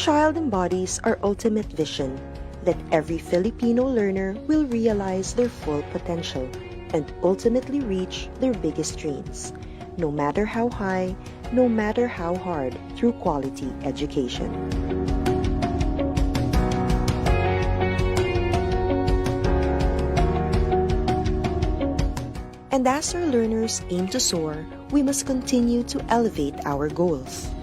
child embodies our ultimate vision, that every Filipino learner will realize their full potential and ultimately reach their biggest dreams, no matter how high, no matter how hard, through quality education. And as our learners aim to soar, we must continue to elevate our goals.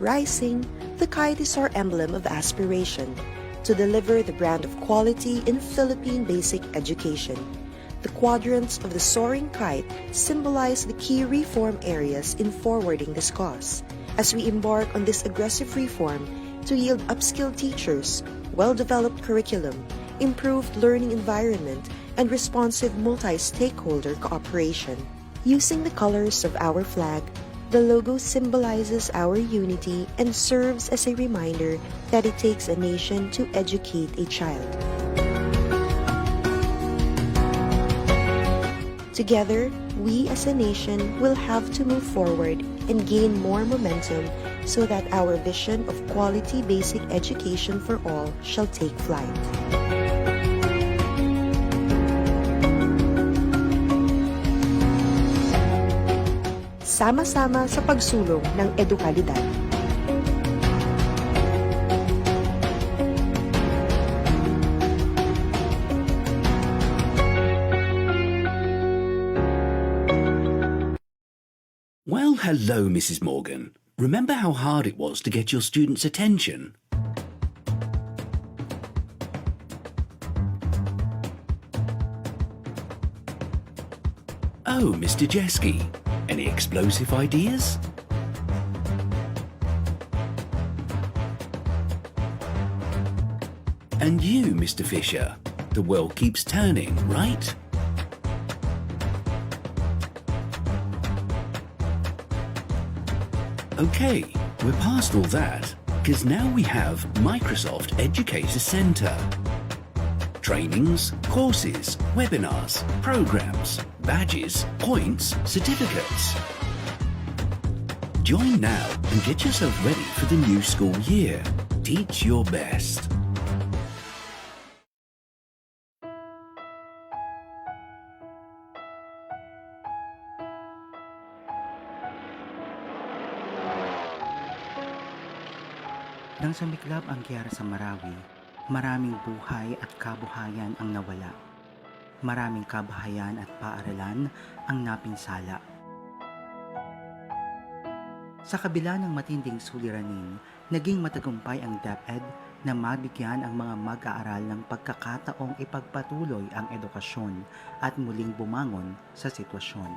Rising, the kite is our emblem of aspiration to deliver the brand of quality in Philippine basic education. The quadrants of the soaring kite symbolize the key reform areas in forwarding this cause, as we embark on this aggressive reform to yield upskilled teachers, well-developed curriculum, improved learning environment, and responsive multi-stakeholder cooperation. Using the colors of our flag, the logo symbolizes our unity and serves as a reminder that it takes a nation to educate a child. Together, we as a nation will have to move forward and gain more momentum so that our vision of quality basic education for all shall take flight. Sama-sama sa pagsulong ng edukalidad. Well, hello, Mrs. Morgan. Remember how hard it was to get your students' attention? Oh, Mr. Jeski, any explosive ideas? And you, Mr. Fisher, the world keeps turning, right? Okay, we're past all that, because now we have Microsoft Educator Center. Trainings, courses, webinars, programs, badges, points, certificates. Join now and get yourself ready for the new school year. Teach your best. Nang sumiklab ang giyera sa Marawi, maraming buhay at kabuhayan ang nawala. Maraming kabahayan at paaralan ang napinsala. Sa kabila ng matinding suliranin, naging matagumpay ang DepEd na mabigyan ang mga mag-aaral ng pagkakataong ipagpatuloy ang edukasyon at muling bumangon sa sitwasyon.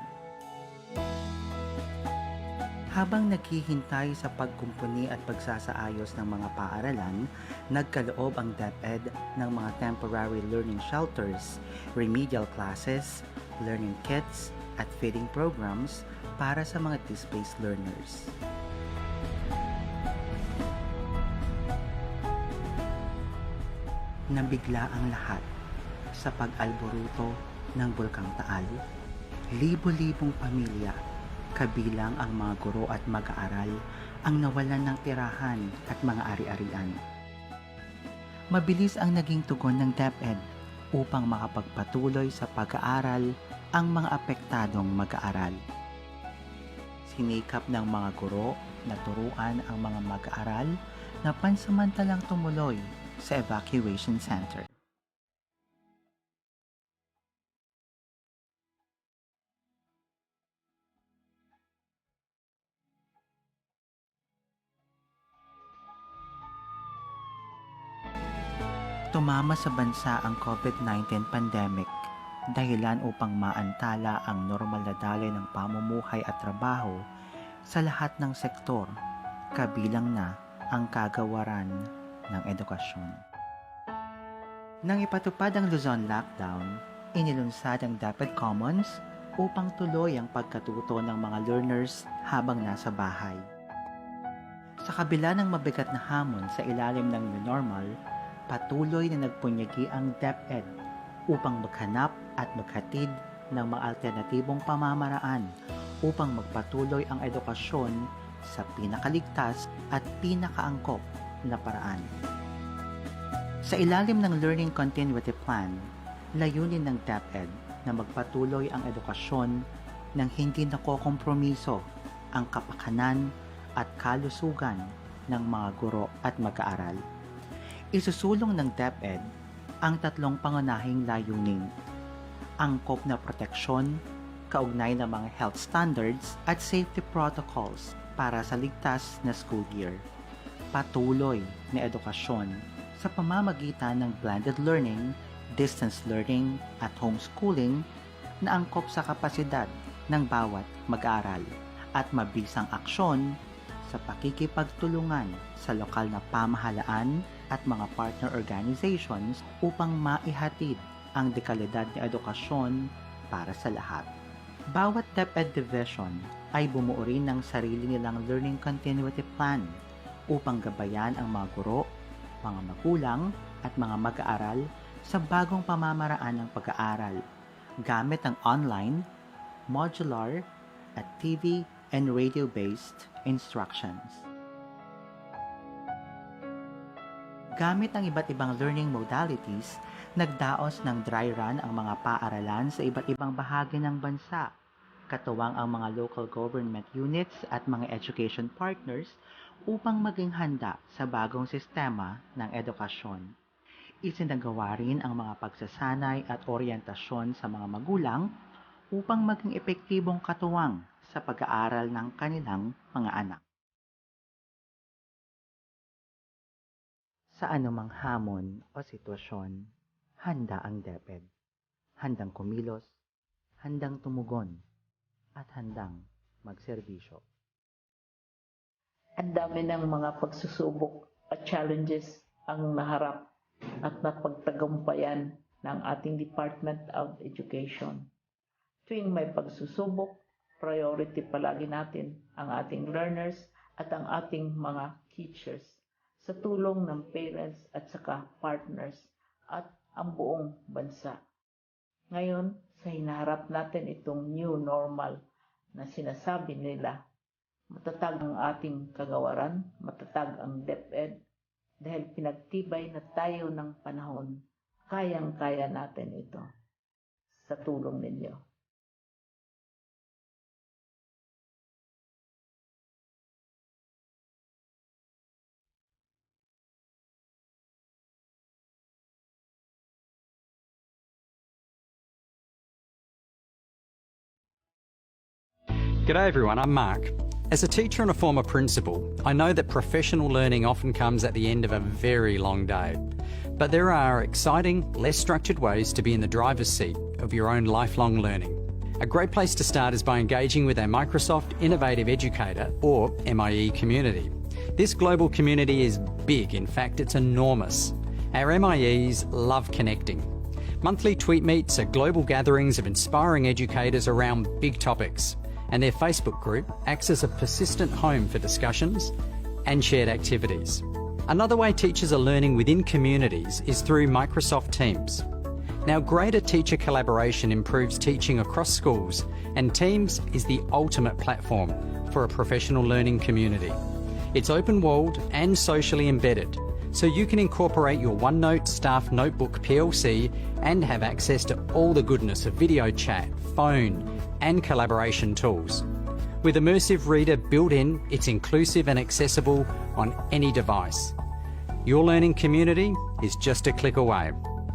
Habang naghihintay sa pagkumpuni at pagsasaayos ng mga paaralan, nagkaloob ang DepEd ng mga temporary learning shelters, remedial classes, learning kits, at feeding programs para sa mga displaced learners. Nabigla ang lahat sa pag-alboruto ng Bulkang Taal. Libo-libong pamilya, kabilang ang mga guro at mag-aaral, ang nawalan ng tirahan at mga ari-arian. Mabilis ang naging tugon ng DepEd upang makapagpatuloy sa pag-aaral ang mga apektadong mag-aaral. Sinikap ng mga guro na turuan ang mga mag-aaral na pansamantalang tumuloy sa evacuation center. Tumama sa bansa ang COVID-19 pandemic, dahilan upang maantala ang normal na daloy ng pamumuhay at trabaho sa lahat ng sektor, kabilang na ang kagawaran ng edukasyon. Nang ipatupad ang Luzon lockdown, inilunsad ang DepEd Commons upang tuloy ang pagkatuto ng mga learners habang nasa bahay. Sa kabila ng mabigat na hamon sa ilalim ng new normal, patuloy na nagpunyagi ang DepEd upang maghanap at maghatid ng mga alternatibong pamamaraan upang magpatuloy ang edukasyon sa pinakaligtas at pinakaangkop na paraan. Sa ilalim ng Learning Continuity Plan, layunin ng DepEd na magpatuloy ang edukasyon nang hindi nakokompromiso ang kapakanan at kalusugan ng mga guro at mag-aaral. Isusulong ng DepEd ang tatlong pangunahing layunin: angkop na proteksyon, kaugnay ng mga health standards at safety protocols para sa ligtas na school year, patuloy na edukasyon sa pamamagitan ng blended learning, distance learning at homeschooling na angkop sa kapasidad ng bawat mag-aaral, at mabisang aksyon sa pakikipagtulungan sa lokal na pamahalaan at mga partner organizations upang maihatid ang dekalidad na edukasyon para sa lahat. Bawat DepEd Division ay bumuo rin ng sarili nilang Learning Continuity Plan upang gabayan ang mga guro, mga magulang at mga mag-aaral sa bagong pamamaraan ng pag-aaral gamit ang online, modular at TV and radio-based instructions. Gamit ang iba't ibang learning modalities, nagdaos ng dry run ang mga paaralan sa iba't ibang bahagi ng bansa, katuwang ang mga local government units at mga education partners upang maging handa sa bagong sistema ng edukasyon. Isinagawa rin ang mga pagsasanay at oryentasyon sa mga magulang upang maging epektibong katuwang sa pag-aaral ng kanilang mga anak. Sa anumang hamon o sitwasyon, handa ang DepEd. Handang kumilos, handang tumugon, at handang magserbisyo. Ang dami ng mga pagsusubok at challenges ang naharap at napagtagumpayan ng ating Department of Education. Tuwing may pagsusubok, priority palagi natin ang ating learners at ang ating mga teachers sa tulong ng parents at saka partners at ang buong bansa. Ngayon, sa hinaharap natin itong new normal na sinasabi nila, matatag ang ating kagawaran, matatag ang DepEd, dahil pinagtibay na tayo ng panahon, kayang-kaya natin ito sa tulong ninyo. G'day everyone, I'm Mark. As a teacher and a former principal, I know that professional learning often comes at the end of a very long day. But there are exciting, less structured ways to be in the driver's seat of your own lifelong learning. A great place to start is by engaging with our Microsoft Innovative Educator, or MIE, community. This global community is big, in fact it's enormous. Our MIEs love connecting. Monthly tweet meets are global gatherings of inspiring educators around big topics, and their Facebook group acts as a persistent home for discussions and shared activities. Another way teachers are learning within communities is through Microsoft Teams. Now, greater teacher collaboration improves teaching across schools, and Teams is the ultimate platform for a professional learning community. It's open-walled and socially embedded, so you can incorporate your OneNote Staff Notebook PLC and have access to all the goodness of video chat, phone, and collaboration tools. With Immersive Reader built in, it's inclusive and accessible on any device. Your learning community is just a click away.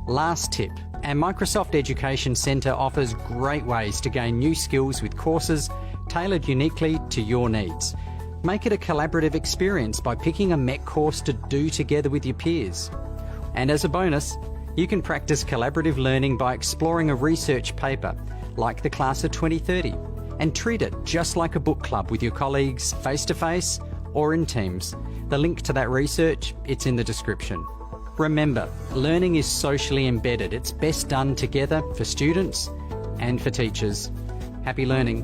Last tip, our Microsoft Education Centre offers great ways to gain new skills with courses tailored uniquely to your needs. Make it a collaborative experience by picking a MEC course to do together with your peers. And as a bonus, you can practice collaborative learning by exploring a research paper like the Class of 2030, and treat it just like a book club with your colleagues face-to-face or in Teams. The link to that research, it's in the description. Remember, learning is socially embedded. It's best done together for students and for teachers. Happy learning.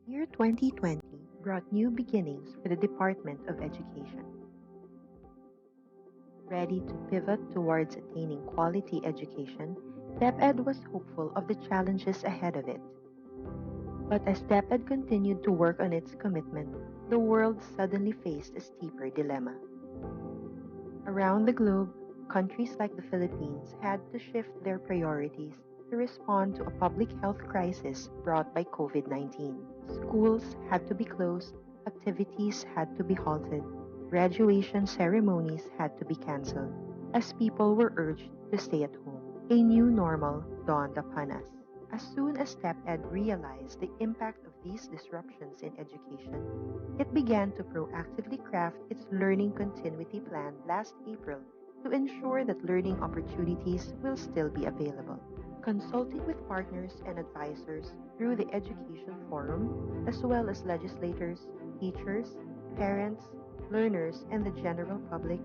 Year 2020 brought new beginnings for the Department of Education. Ready to pivot towards attaining quality education, DepEd was hopeful of the challenges ahead of it. But as DepEd continued to work on its commitment, the world suddenly faced a steeper dilemma. Around the globe, countries like the Philippines had to shift their priorities to respond to a public health crisis brought by COVID-19. Schools had to be closed, activities had to be halted, graduation ceremonies had to be canceled, as people were urged to stay at home. A new normal dawned upon us. As soon as DepEd realized the impact of these disruptions in education, it began to proactively craft its learning continuity plan last April to ensure that learning opportunities will still be available. Consulting with partners and advisors through the Education Forum, as well as legislators, teachers, parents, learners, and the general public,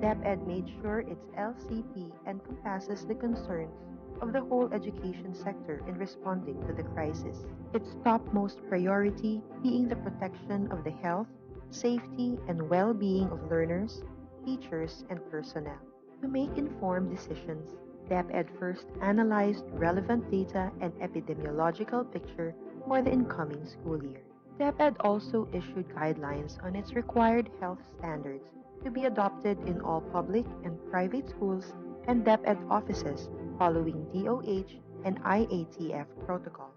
DepEd made sure its LCP encompasses the concerns of the whole education sector in responding to the crisis. Its topmost priority being the protection of the health, safety, and well-being of learners, teachers, and personnel. To make informed decisions, DepEd first analyzed relevant data and epidemiological picture for the incoming school year. DepEd also issued guidelines on its required health standards to be adopted in all public and private schools and DepEd offices following DOH and IATF protocols.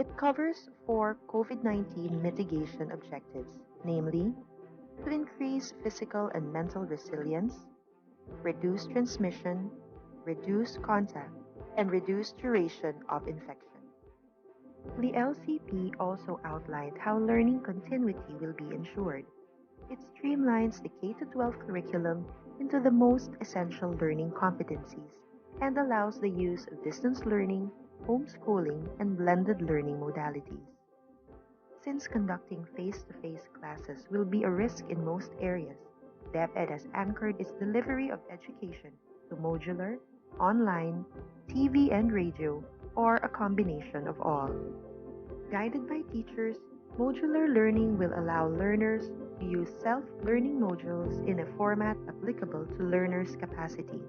It covers 4 COVID-19 mitigation objectives, namely, to increase physical and mental resilience, reduce transmission, reduce contact, and reduce duration of infection. The LCP also outlined how learning continuity will be ensured. It streamlines the K-12 curriculum into the most essential learning competencies and allows the use of distance learning, homeschooling, and blended learning modalities. Since conducting face-to-face classes will be a risk in most areas, DepEd has anchored its delivery of education to modular, online, TV and radio, or a combination of all. Guided by teachers, modular learning will allow learners to use self-learning modules in a format applicable to learners' capacity.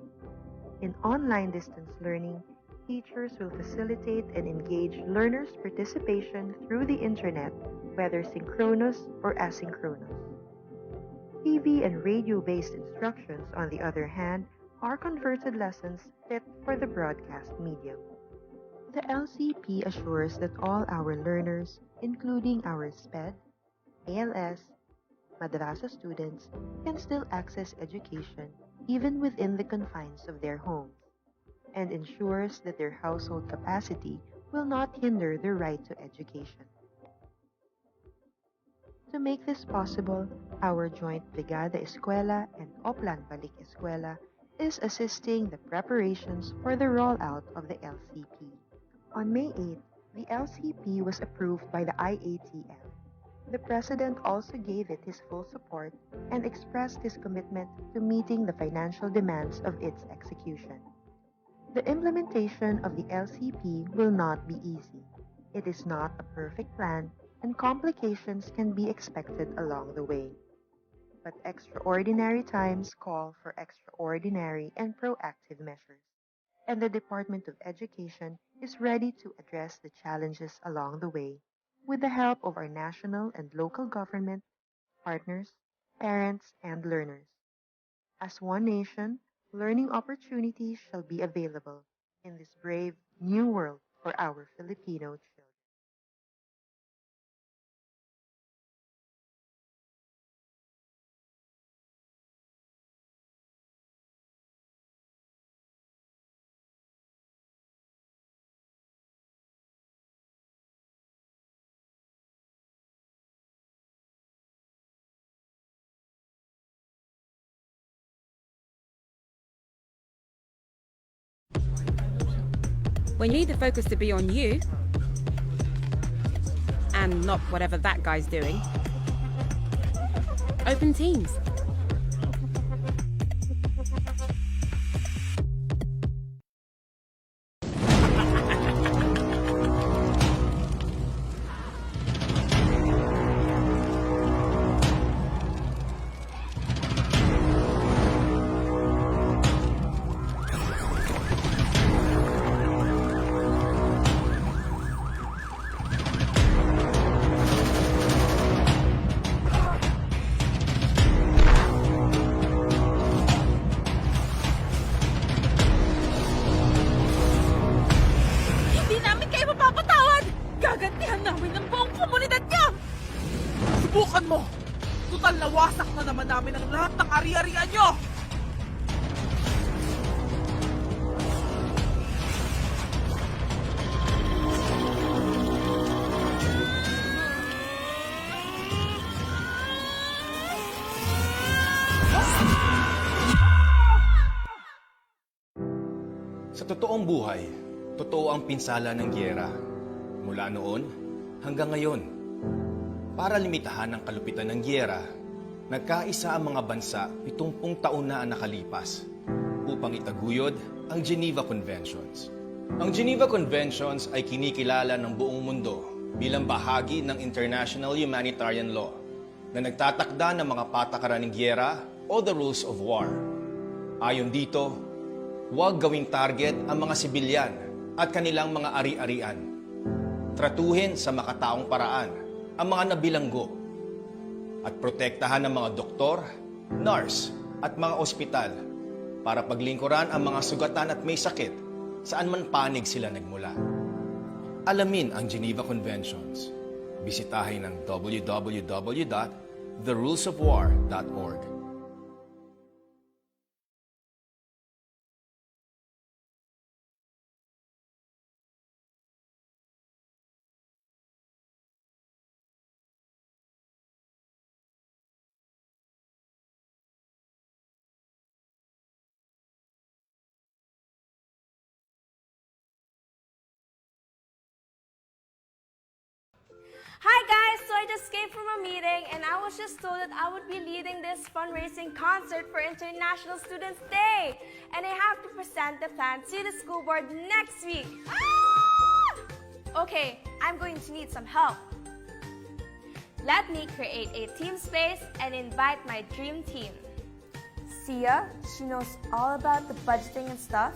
In online distance learning, teachers will facilitate and engage learners' participation through the internet, whether synchronous or asynchronous. TV and radio-based instructions, on the other hand, are converted lessons fit for the broadcast medium. The LCP assures that all our learners, including our SPED, ALS, Madrasa students, can still access education even within the confines of their homes, and ensures that their household capacity will not hinder their right to education. To make this possible, our joint Brigada Eskwela and Oplan Balik Eskwela is assisting the preparations for the rollout of the LCP. On May 8, the LCP was approved by the IATF. The President also gave it his full support and expressed his commitment to meeting the financial demands of its execution. The implementation of the LCP will not be easy. It is not a perfect plan, and complications can be expected along the way. But extraordinary times call for extraordinary and proactive measures, and the Department of Education is ready to address the challenges along the way with the help of our national and local government, partners, parents, and learners. As one nation, learning opportunities shall be available in this brave new world for our Filipino children. When you need the focus to be on you and not whatever that guy's doing, open Teams. Subukan mo! Tutal nawasak na naman namin ang lahat ng ari-arian nyo! Sa totoong buhay, totoo ang pinsala ng giyera. Mula noon hanggang ngayon. Para limitahan ang kalupitan ng giyera, nagkaisa ang mga bansa 70 taon na ang nakalipas upang itaguyod ang Geneva Conventions. Ang Geneva Conventions ay kinikilala ng buong mundo bilang bahagi ng international humanitarian law na nagtatakda ng mga patakaran ng giyera o the rules of war. Ayon dito, huwag gawing target ang mga sibilyan at kanilang mga ari-arian. Tratuhin sa makataong paraan ang mga nabilanggo at protektahan ng mga doktor, nurse at mga ospital para paglingkuran ang mga sugatan at may sakit saan man panig sila nagmula. Alamin ang Geneva Conventions. Bisitahin ang www.therulesofwar.org. Hi guys! So I just came from a meeting and I was just told that I would be leading this fundraising concert for International Students Day. And I have to present the plan to the school board next week. Okay, I'm going to need some help. Let me create a team space and invite my dream team. Sia, she knows all about the budgeting and stuff.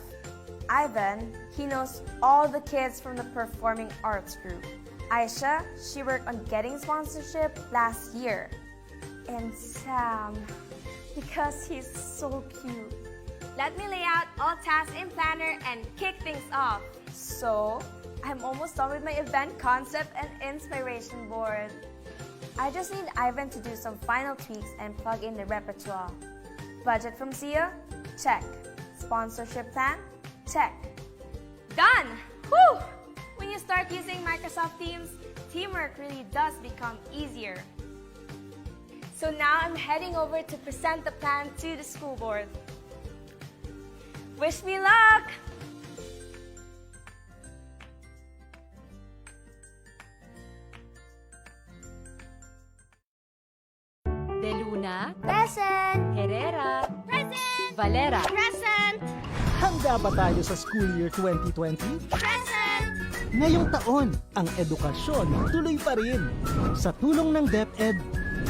Ivan, he knows all the kids from the performing arts group. Aisha, she worked on getting sponsorship last year. And Sam, because he's so cute. Let me lay out all tasks in Planner and kick things off. So, I'm almost done with my event concept and inspiration board. I just need Ivan to do some final tweaks and plug in the repertoire. Budget from Sia? Check. Sponsorship plan? Check. Done! Whew! When you start using Microsoft Teams, teamwork really does become easier. So now I'm heading over to present the plan to the school board. Wish me luck! De Luna, Present! Herrera, Present! Valera. Present! Handa ba tayo sa school year 2020? Present! Ngayong taon, ang edukasyon tuloy pa rin. Sa tulong ng DepEd,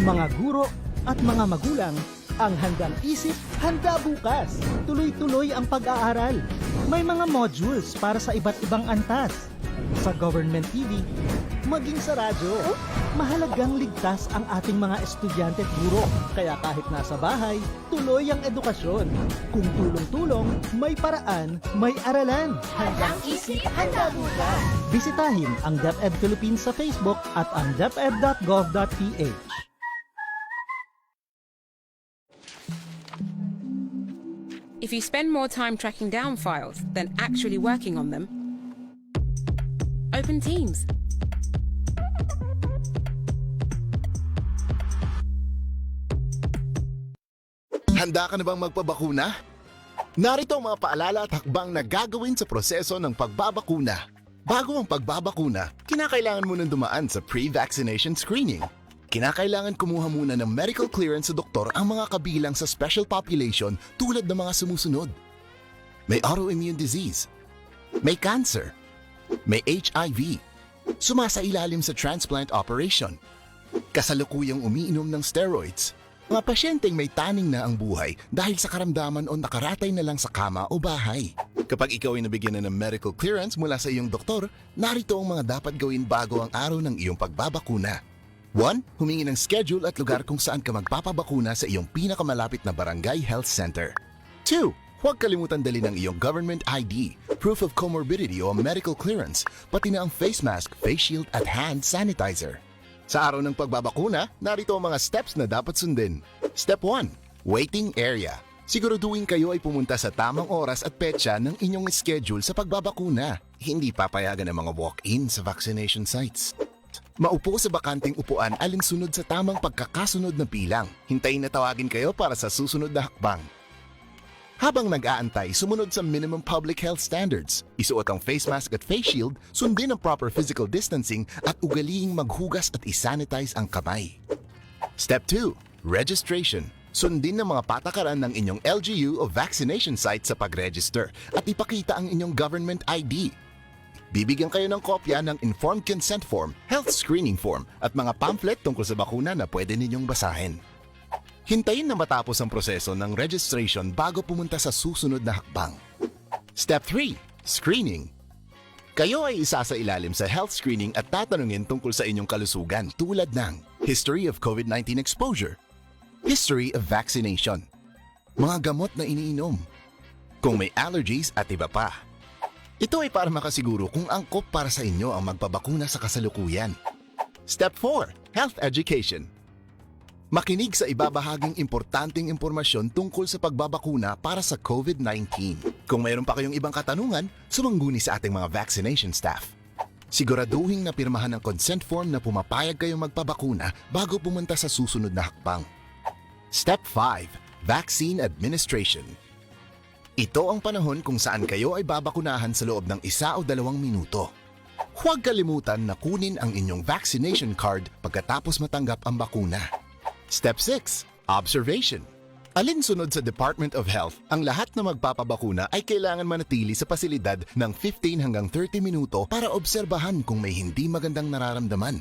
mga guro at mga magulang, ang handang isip, handa bukas. Tuloy-tuloy ang pag-aaral. May mga modules para sa iba't ibang antas. Sa government TV, maging sa radyo. Mahalagang ligtas ang ating mga estudyante at guro. Kaya kahit nasa bahay, tuloy ang edukasyon. Kung tulong-tulong, may paraan, may aralan. Handang isip, handa bukas. Bisitahin ang DepEd Philippines sa Facebook at ang deped.gov.ph. If you spend more time tracking down files than actually working on them, open Teams. Handa ka na bang magpabakuna? Narito ang mga paalala at hakbang na gagawin sa proseso ng pagbabakuna. Bago ang pagbabakuna, kinakailangan mo nang dumaan sa pre-vaccination screening. Kinakailangan kumuha muna ng medical clearance sa doktor ang mga kabilang sa special population tulad ng mga sumusunod. May autoimmune disease, may cancer, may HIV, sumasailalim sa transplant operation, kasalukuyang umiinom ng steroids, mga pasyenteng may taning na ang buhay dahil sa karamdaman o nakaratay na lang sa kama o bahay. Kapag ikaw ay nabigyan na ng medical clearance mula sa iyong doktor, narito ang mga dapat gawin bago ang araw ng iyong pagbabakuna. 1. Humingi ng schedule at lugar kung saan ka magpapabakuna sa iyong pinakamalapit na barangay health center. 2. Huwag kalimutan dali ng iyong government ID, proof of comorbidity o medical clearance, pati na ang face mask, face shield at hand sanitizer. Sa araw ng pagbabakuna, narito ang mga steps na dapat sundin. Step 1. Waiting area. Siguraduhin kayo ay pumunta sa tamang oras at petsa ng inyong schedule sa pagbabakuna. Hindi papayagan ng mga walk-in sa vaccination sites. Maupo sa bakanting upuan alinsunod sa tamang pagkakasunod na bilang. Hintayin na tawagin kayo para sa susunod na hakbang. Habang nag-aantay, sumunod sa minimum public health standards. Isuot ang face mask at face shield, sundin ang proper physical distancing at ugaliing maghugas at isanitize ang kamay. Step 2. Registration. Sundin ang mga patakaran ng inyong LGU o vaccination site sa pag-register at ipakita ang inyong government ID. Bibigyan kayo ng kopya ng informed consent form, health screening form at mga pamphlet tungkol sa bakuna na pwede ninyong basahin. Hintayin na matapos ang proseso ng registration bago pumunta sa susunod na hakbang. Step 3. Screening. Kayo ay isa sa ilalim sa health screening at tatanungin tungkol sa inyong kalusugan tulad ng history of COVID-19 exposure, history of vaccination, mga gamot na iniinom, kung may allergies at iba pa. Ito ay para makasiguro kung angkop para sa inyo ang magpabakuna sa kasalukuyan. Step 4. Health education. Makinig sa ibabahaging importanteng impormasyon tungkol sa pagbabakuna para sa COVID-19. Kung mayroon pa kayong ibang katanungan, sumangguni sa ating mga vaccination staff. Siguraduhin na pirmahan ang consent form na pumapayag kayong magpabakuna bago pumunta sa susunod na hakbang. Step 5. Vaccine administration. Ito ang panahon kung saan kayo ay babakunahan sa loob ng 1 o 2 minuto. Huwag kalimutan na kunin ang inyong vaccination card pagkatapos matanggap ang bakuna. Step 6. Observation. Alinsunod sa Department of Health, ang lahat na magpapabakuna ay kailangan manatili sa pasilidad ng 15 hanggang 30 minuto para obserbahan kung may hindi magandang nararamdaman.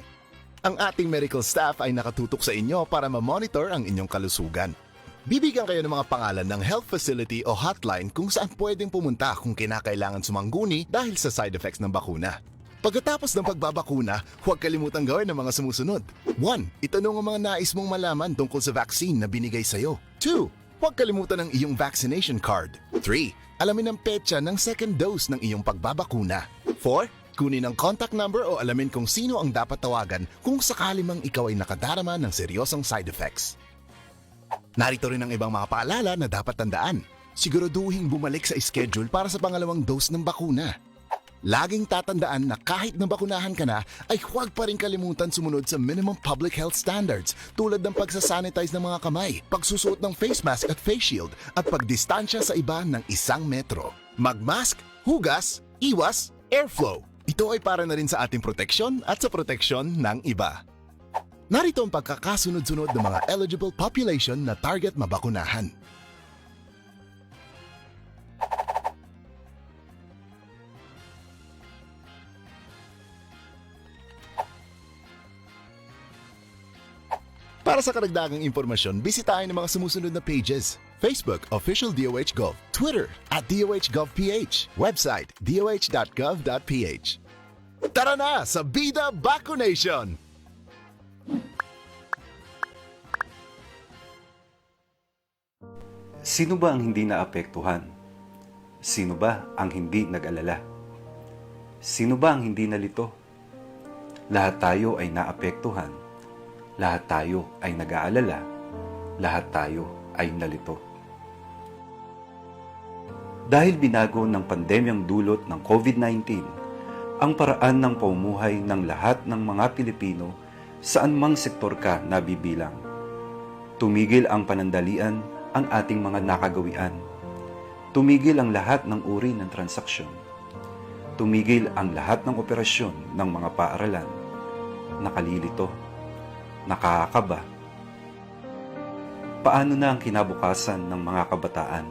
Ang ating medical staff ay nakatutok sa inyo para ma-monitor ang inyong kalusugan. Bibigyan kayo ng mga pangalan ng health facility o hotline kung saan pwedeng pumunta kung kinakailangan sumangguni dahil sa side effects ng bakuna. Pagkatapos ng pagbabakuna, huwag kalimutang gawin ang mga sumusunod. 1. Itanong ang mga nais mong malaman tungkol sa vaccine na binigay sa'yo. 2. Huwag kalimutan ang iyong vaccination card. 3. Alamin ang petsa ng second dose ng iyong pagbabakuna. 4. Kunin ang contact number o alamin kung sino ang dapat tawagan kung sakali mang ikaw ay nakadarama ng seryosong side effects. Narito rin ang ibang mga paalala na dapat tandaan. Siguraduhin bumalik sa schedule para sa pangalawang dose ng bakuna. Laging tatandaan na kahit nabakunahan ka na, ay huwag pa rin kalimutan sumunod sa minimum public health standards tulad ng pagsasanitize ng mga kamay, pagsusuot ng face mask at face shield, at pagdistansya sa iba ng 1 metro. Magmask, hugas, iwas, airflow. Ito ay para na rin sa ating proteksyon at sa proteksyon ng iba. Narito ang pagkakasunod-sunod ng mga eligible population na target mabakunahan. Para sa karagdagang impormasyon, bisitahin ang mga sumusunod na pages. Facebook, Official DOH Gov. Twitter, @DOHGovPH. Website, doh.gov.ph. Tara na sa Bida Vacunation! Sino ba ang hindi naapektuhan? Sino ba ang hindi nag-alala? Sino ba ang hindi nalito? Lahat tayo ay naapektuhan. Lahat tayo ay nag-aalala, lahat tayo ay nalito. Dahil binago ng pandemyang dulot ng COVID-19, ang paraan ng pamumuhay ng lahat ng mga Pilipino saan mang sektor ka nabibilang. Tumigil ang panandalian ang ating mga nakagawian. Tumigil ang lahat ng uri ng transaksyon. Tumigil ang lahat ng operasyon ng mga paaralan. Nakalilito. Nakakaba. Paano na ang kinabukasan ng mga kabataan?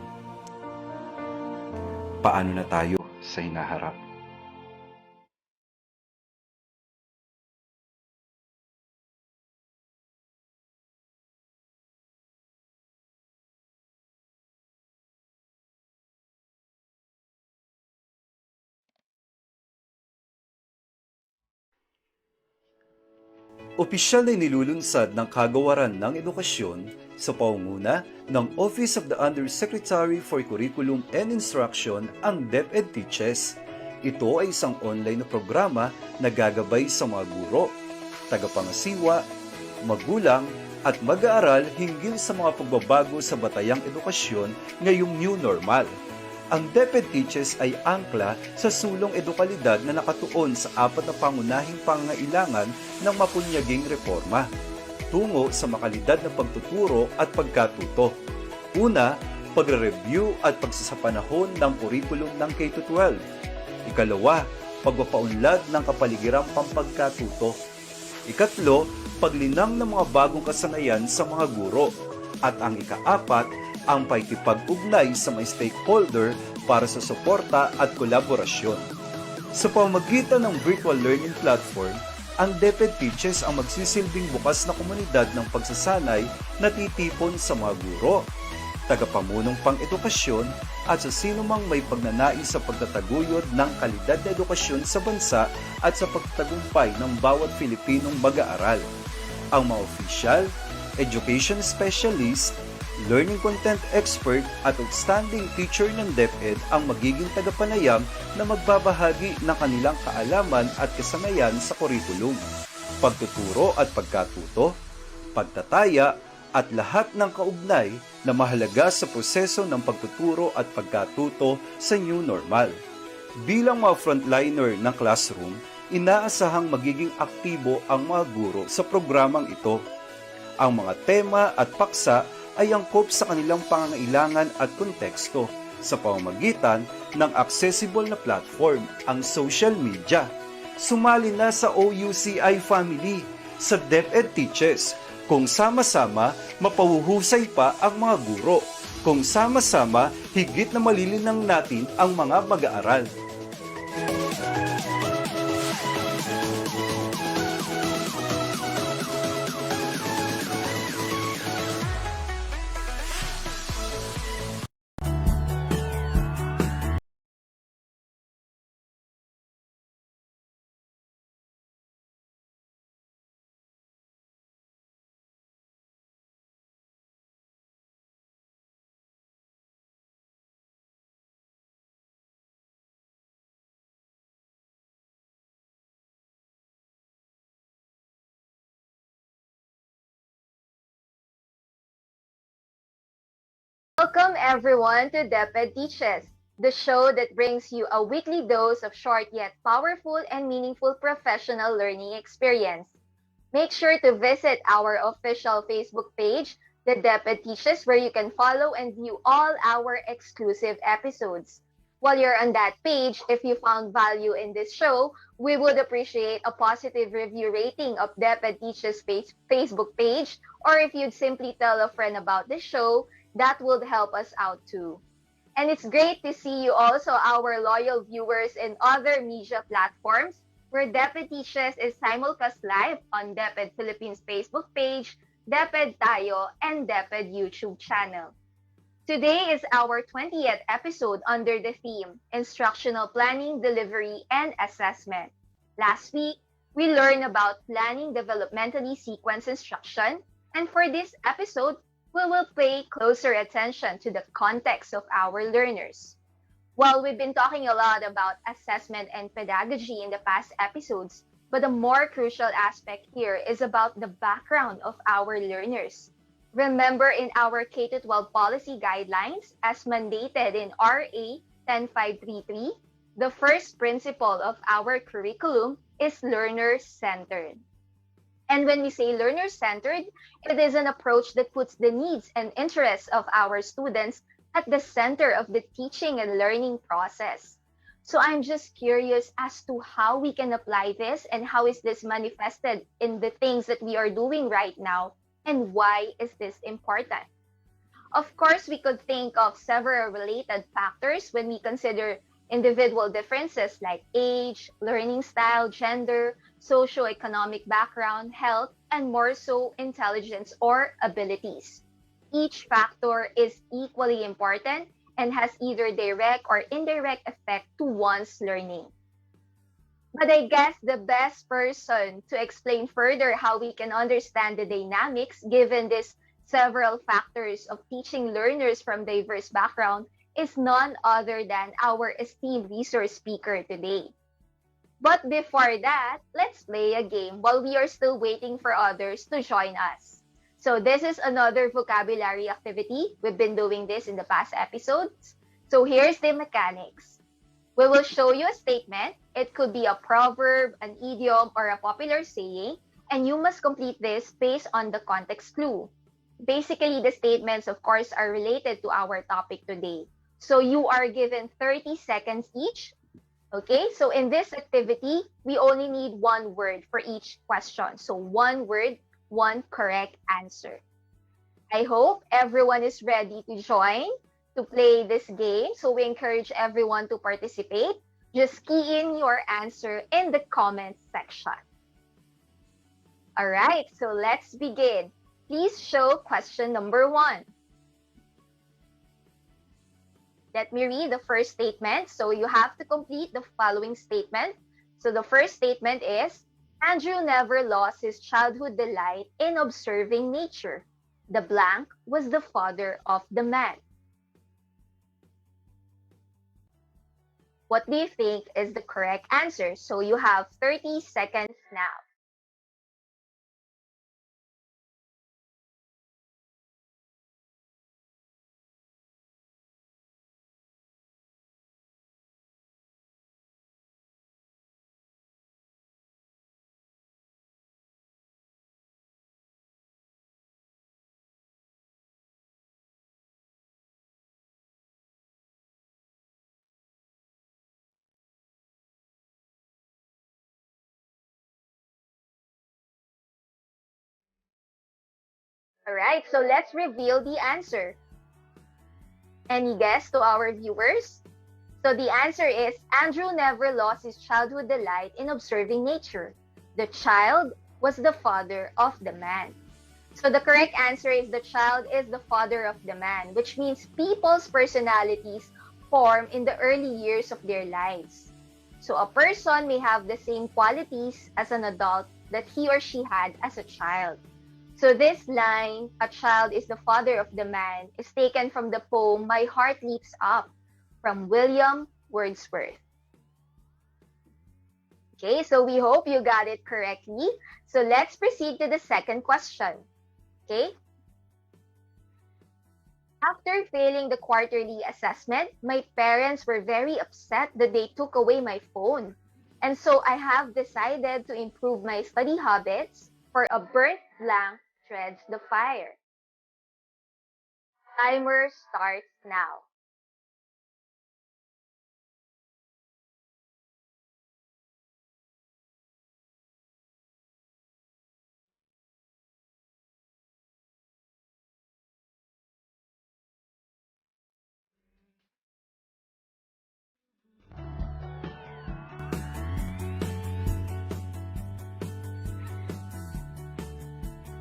Paano na tayo sa hinaharap? Opisyal na nilulunsad ng Kagawaran ng Edukasyon sa pangunguna ng Office of the Undersecretary for Curriculum and Instruction ang DepEd Teaches. Ito ay isang online na programa na gagabay sa mga guro, tagapangasiwa, magulang, at mag-aaral hinggil sa mga pagbabago sa batayang edukasyon ngayong new normal. Ang DepEd Teaches ay angkla sa sulong edukalidad na nakatuon sa 4 na pangunahing pangangailangan ng mapunyaging reforma tungo sa makalidad na pagtuturo at pagkatuto. Una, pagre-review at pagsasapanahon ng kurikulum ng K-12. Ikalawa, pagpapaunlad ng kapaligirang pampagkatuto. Ikatlo, paglinang ng mga bagong kasanayan sa mga guro. At ang ikaapat, ang pakikipag-ugnay sa mga stakeholder para sa suporta at kolaborasyon. Sa pamamagitan ng virtual learning platform, ang DepEd Teaches ang magsisilbing bukas na komunidad ng pagsasanay na titipon sa mga guro, tagapamunong pang-edukasyon at sa sinumang may pagnanais sa pagtataguyod ng kalidad na edukasyon sa bansa at sa pagtagumpay ng bawat Pilipinong mag-aaral. Ang mga official, education specialist, learning content expert at outstanding teacher ng DepEd ang magiging tagapanayam na magbabahagi ng kanilang kaalaman at kasanayan sa kurikulum, pagtuturo at pagkatuto, pagtataya at lahat ng kaugnay na mahalaga sa proseso ng pagtuturo at pagkatuto sa new normal. Bilang mga frontliner ng classroom, inaasahang magiging aktibo ang mga guro sa programang ito. Ang mga tema at paksa ay angkop sa kanilang pangangailangan at konteksto sa pamamagitan ng accessible na platform, ang social media. Sumali na sa OUCI family sa DepEd Teaches, kung sama-sama mapahuhusay pa ang mga guro, kung sama-sama higit na malilinang natin ang mga mag-aaral. Welcome everyone to DepEd Teaches, the show that brings you a weekly dose of short yet powerful and meaningful professional learning experience. Make sure to visit our official Facebook page, the DepEd Teaches, where you can follow and view all our exclusive episodes. While you're on that page, if you found value in this show, we would appreciate a positive review rating of DepEd Teaches Facebook page, or if you'd simply tell a friend about the show, that would help us out too. And it's great to see you also, our loyal viewers in other media platforms, where DepEd Teaches is simulcast live on DepEd Philippines Facebook page, DepEd Tayo, and DepEd YouTube channel. Today is our 20th episode under the theme, Instructional Planning, Delivery, and Assessment. Last week, we learned about planning developmentally sequenced instruction, and for this episode, we will pay closer attention to the context of our learners. While we've been talking a lot about assessment and pedagogy in the past episodes, but the more crucial aspect here is about the background of our learners. Remember, in our K-12 policy guidelines, as mandated in RA 10533, the first principle of our curriculum is learner-centered. And when we say learner-centered, it is an approach that puts the needs and interests of our students at the center of the teaching and learning process. So I'm just curious as to how we can apply this and how is this manifested in the things that we are doing right now, and why is this important? Of course, we could think of several related factors when we consider individual differences like age, learning style, gender, socioeconomic background, health, and more so intelligence or abilities. Each factor is equally important and has either direct or indirect effect to one's learning. But I guess the best person to explain further how we can understand the dynamics given these several factors of teaching learners from diverse backgrounds is none other than our esteemed resource speaker today. But before that, let's play a game while we are still waiting for others to join us. So this is another vocabulary activity. We've been doing this in the past episodes. So here's the mechanics. We will show you a statement. It could be a proverb, an idiom, or a popular saying, and you must complete this based on the context clue. Basically, the statements, of course, are related to our topic today. So you are given 30 seconds each. Okay, so in this activity, we only need one word for each question. So one word, one correct answer. I hope everyone is ready to join to play this game. So we encourage everyone to participate. Just key in your answer in the comments section. All right, so let's begin. Please show question number 1. Let me read the first statement. So you have to complete the following statement. So the first statement is, Andrew never lost his childhood delight in observing nature. The blank was the father of the man. What do you think is the correct answer? So you have 30 seconds now. All right, so let's reveal the answer. Any guess to our viewers? So the answer is, Andrew never lost his childhood delight in observing nature. The child was the father of the man. So the correct answer is the child is the father of the man, which means people's personalities form in the early years of their lives. So a person may have the same qualities as an adult that he or she had as a child. So this line, a child is the father of the man, is taken from the poem My Heart Leaps Up from William Wordsworth. Okay, so we hope you got it correctly. So let's proceed to the second question. Okay. After failing the quarterly assessment, my parents were very upset that they took away my phone. And so I have decided to improve my study habits, for a burnt blank treads the fire. Timer starts now.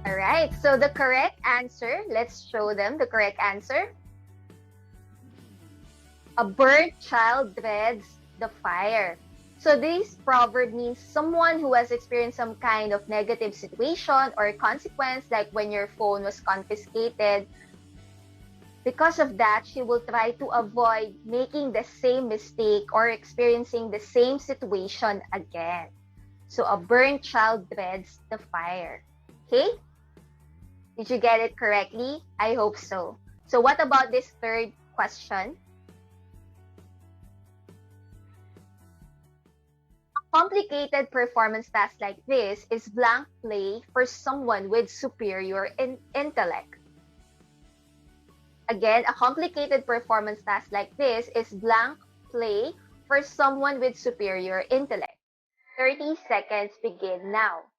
All right, so the correct answer, let's show them the correct answer. A burnt child dreads the fire. So this proverb means someone who has experienced some kind of negative situation or consequence, like when your phone was confiscated. Because of that, she will try to avoid making the same mistake or experiencing the same situation again. So a burnt child dreads the fire. Okay? Did you get it correctly? I hope so. So what about this third question? A complicated performance task like this is blank play for someone with superior intellect. Again, a complicated performance task like this is blank play for someone with superior intellect. 30 seconds begin now.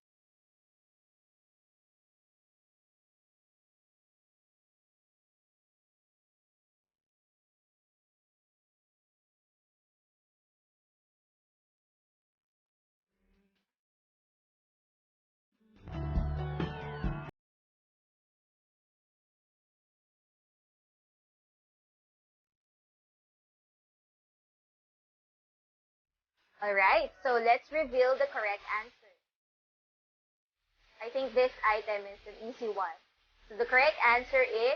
All right, so let's reveal the correct answer. I think this item is an easy one. So the correct answer is,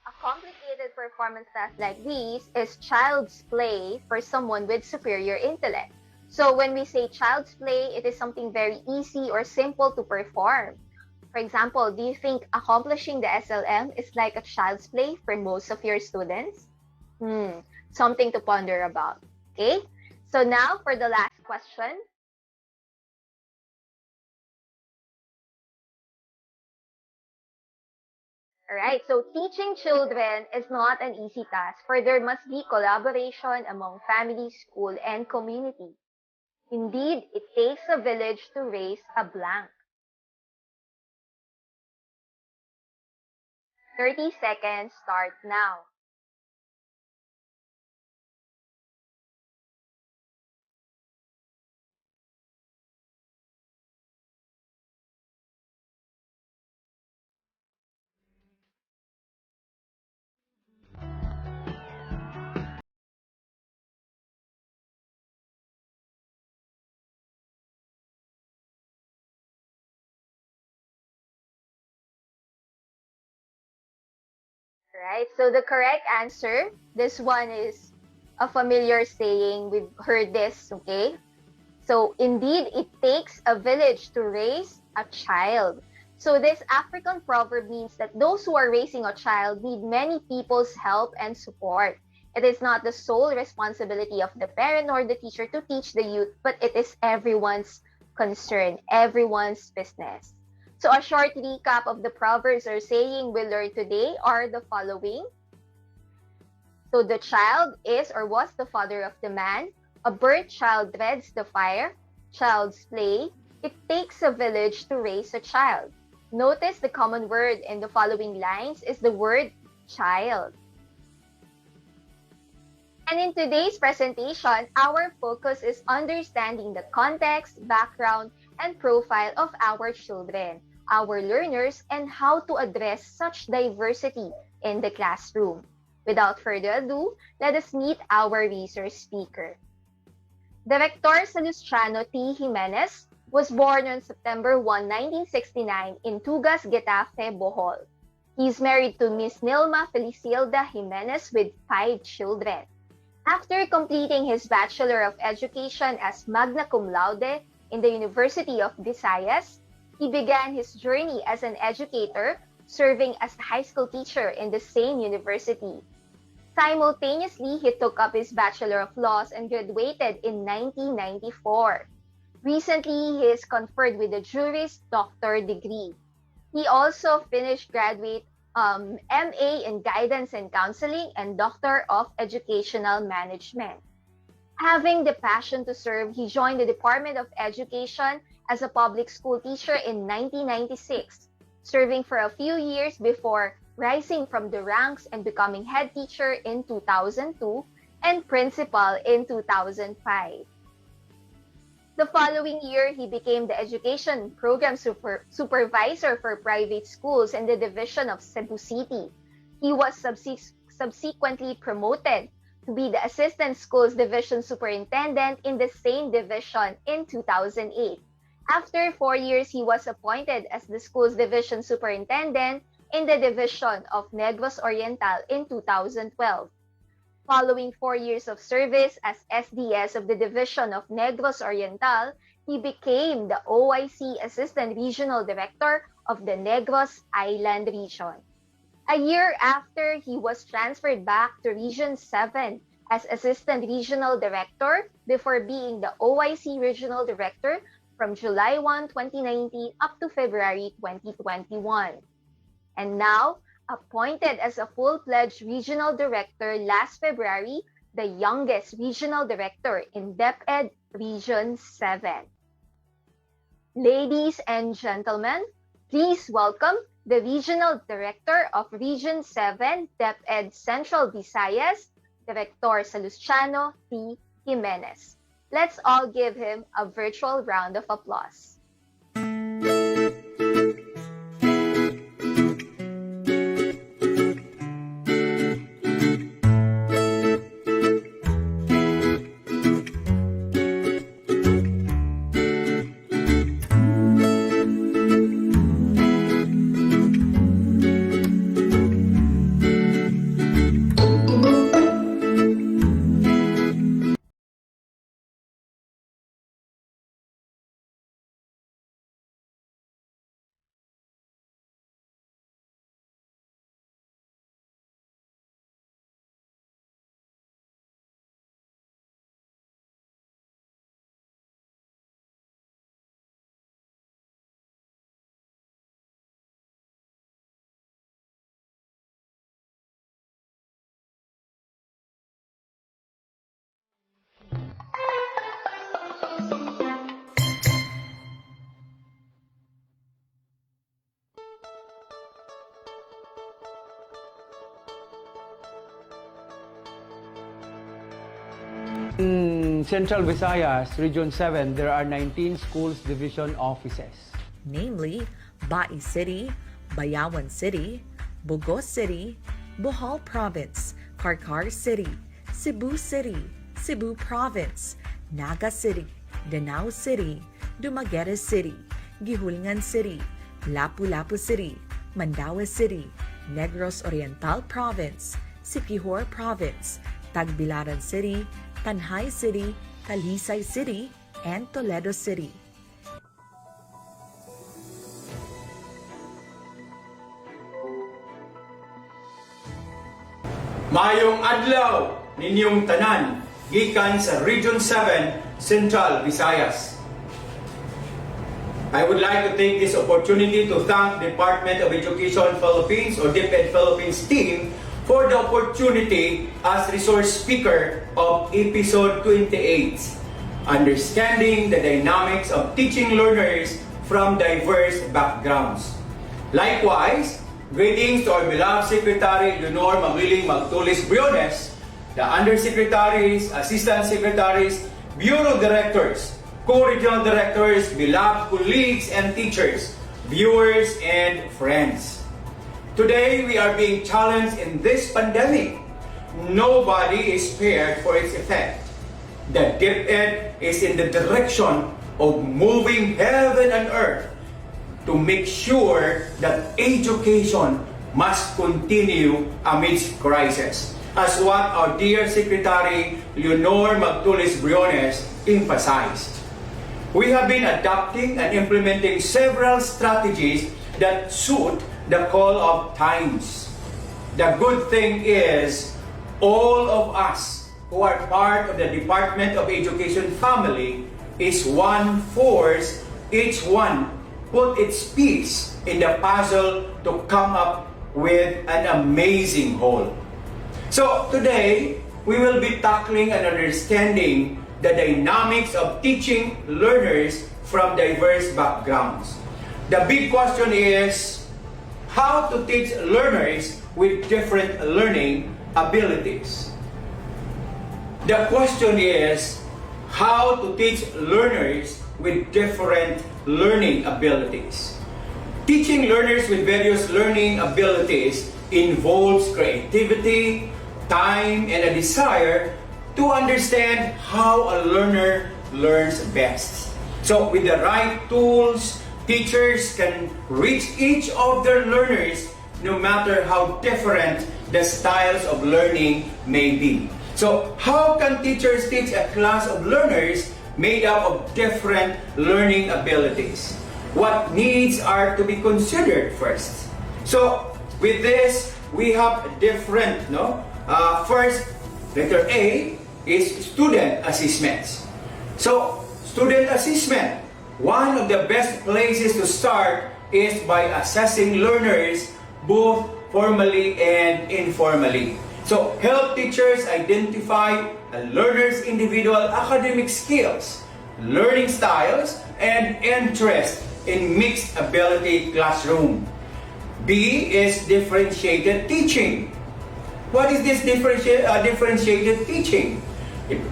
a complicated performance task like these is child's play for someone with superior intellect. So when we say child's play, it is something very easy or simple to perform. For example, do you think accomplishing the SLM is like a child's play for most of your students? Something to ponder about. Okay? So now for the last question. Alright, so teaching children is not an easy task, for there must be collaboration among family, school, and community. Indeed, it takes a village to raise a blank. 30 seconds start now. Right? So the correct answer, this one is a familiar saying. We've heard this, okay? So indeed, it takes a village to raise a child. So this African proverb means that those who are raising a child need many people's help and support. It is not the sole responsibility of the parent or the teacher to teach the youth, but it is everyone's concern, everyone's business. So a short recap of the proverbs or saying we learned today are the following. So the child is or was the father of the man. A burnt child dreads the fire. Child's play. It takes a village to raise a child. Notice the common word in the following lines is the word child. And in today's presentation, our focus is understanding the context, background, and profile of our children, our learners, and how to address such diversity in the classroom. Without further ado, let us meet our resource speaker. Director Salustiano T. Jimenez was born on September 1, 1969 in Tugas, Getafe, Bohol. He is married to Miss Nilma Felicilda Jimenez with 5 children. After completing his Bachelor of Education as magna cum laude in the University of Visayas, he began his journey as an educator, serving as a high school teacher in the same university. Simultaneously, he took up his Bachelor of Laws and graduated in 1994. Recently, he is conferred with a Juris Doctor degree. He also finished graduate MA in Guidance and Counseling and Doctor of Educational Management. Having the passion to serve, he joined the Department of Education as a public school teacher in 1996, serving for a few years before rising from the ranks and becoming head teacher in 2002 and principal in 2005. The following year, he became the Education Program Supervisor for Private Schools in the Division of Cebu City. He was subsequently promoted to be the Assistant Schools Division Superintendent in the same division in 2008. After 4 years, he was appointed as the Schools Division Superintendent in the Division of Negros Oriental in 2012. Following 4 years of service as SDS of the Division of Negros Oriental, he became the OIC Assistant Regional Director of the Negros Island Region. A year after, he was transferred back to Region 7 as Assistant Regional Director before being the OIC Regional Director from July 1, 2019 up to February 2021. And now, appointed as a full-fledged Regional Director last February, the youngest Regional Director in DepEd Region 7. Ladies and gentlemen, please welcome the Regional Director of Region 7, DepEd Central Visayas, Director Salustiano T. Jimenez. Let's all give him a virtual round of applause. In Central Visayas, Region 7, there are 19 schools division offices. Namely, Bai City, Bayawan City, Bugos City, Bohol Province, Karkar City, Cebu City, Cebu Province, Naga City, Danao City, Dumaguete City, Gihulngan City, Lapu-Lapu City, Mandaue City, Negros Oriental Province, Siquijor Province, Tagbilaran City, Tanhay City, Talisay City, and Toledo City. Mayong adlaw ninyong tanan gikan sa Region 7, Central Visayas. I would like to take this opportunity to thank Department of Education Philippines or DepEd Philippines team for the opportunity as resource speaker of episode 28, Understanding the Dynamics of Teaching Learners from Diverse Backgrounds. Likewise, greetings to our beloved Secretary Leonor Magiling Magtulis Briones, the Undersecretaries, Assistant Secretaries, Bureau Directors, Co-Regional Directors, beloved colleagues and teachers, viewers and friends. Today, we are being challenged in this pandemic. Nobody is spared for its effect. The DepEd is in the direction of moving heaven and earth to make sure that education must continue amidst crisis, as what our dear Secretary Leonor Magtulis Briones emphasized. We have been adopting and implementing several strategies that suit the call of times. The good thing is, all of us who are part of the Department of Education family is one force, each one put its piece in the puzzle to come up with an amazing whole. So today, we will be tackling and understanding the dynamics of teaching learners from diverse backgrounds. The big question is how to teach learners with different learning abilities. The question is how to teach learners with different learning abilities. Teaching learners with various learning abilities involves creativity, time, and a desire to understand how a learner learns best. So with the right tools, teachers can reach each of their learners no matter how different the styles of learning may be. So how can teachers teach a class of learners made up of different learning abilities? What needs are to be considered first? So with this, we have different, first, letter A is student assessments. So student assessment, one of the best places to start is by assessing learners both formally and informally. So help teachers identify a learner's individual academic skills, learning styles, and interest in mixed ability classroom. B is differentiated teaching. What is this differentiated teaching?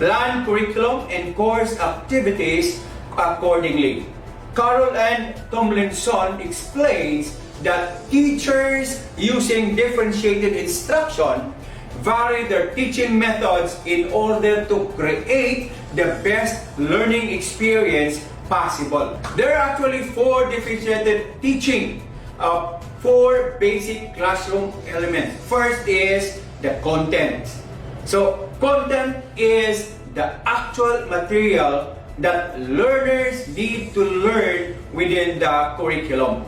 Plan curriculum and course activities accordingly. Carol Ann Tomlinson explains that teachers using differentiated instruction vary their teaching methods in order to create the best learning experience possible. There are actually 4 differentiated teaching, 4 basic classroom elements. First is the content. So content is the actual material that learners need to learn within the curriculum.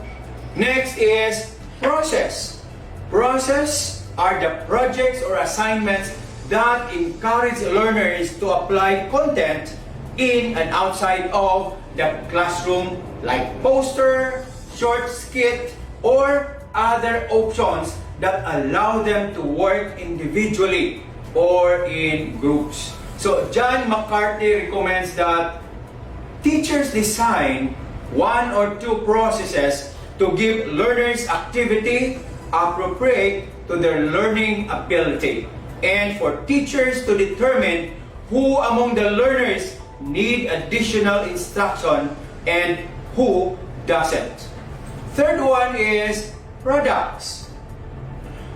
Next is process. Process are the projects or assignments that encourage learners to apply content in and outside of the classroom, like poster, short skit, or other options that allow them to work individually or in groups. So John McCartney recommends that teachers design 1 or 2 processes to give learners activity appropriate to their learning ability, and for teachers to determine who among the learners need additional instruction and who doesn't. Third one is products.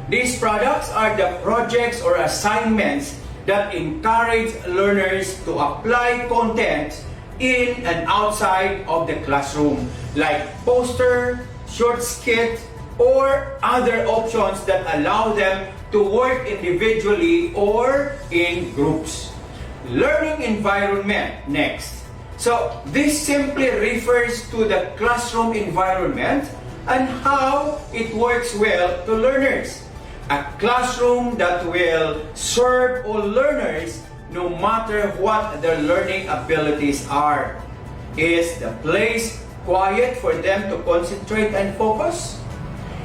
These products are the projects or assignments that encourage learners to apply content in and outside of the classroom, like poster, short skit, or other options that allow them to work individually or in groups. Learning environment next. So this simply refers to the classroom environment and how it works well to learners. A classroom that will serve all learners no matter what their learning abilities are. Is the place quiet for them to concentrate and focus?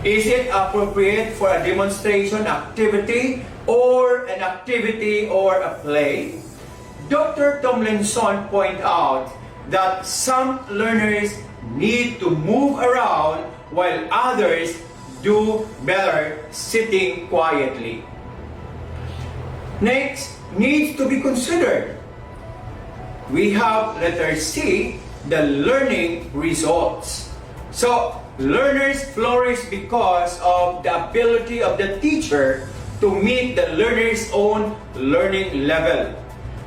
Is it appropriate for a demonstration activity or an activity or a play? Dr. Tomlinson pointed out that some learners need to move around while others do better sitting quietly. Next, needs to be considered. We have letter C, the learning results. So, learners flourish because of the ability of the teacher to meet the learner's own learning level.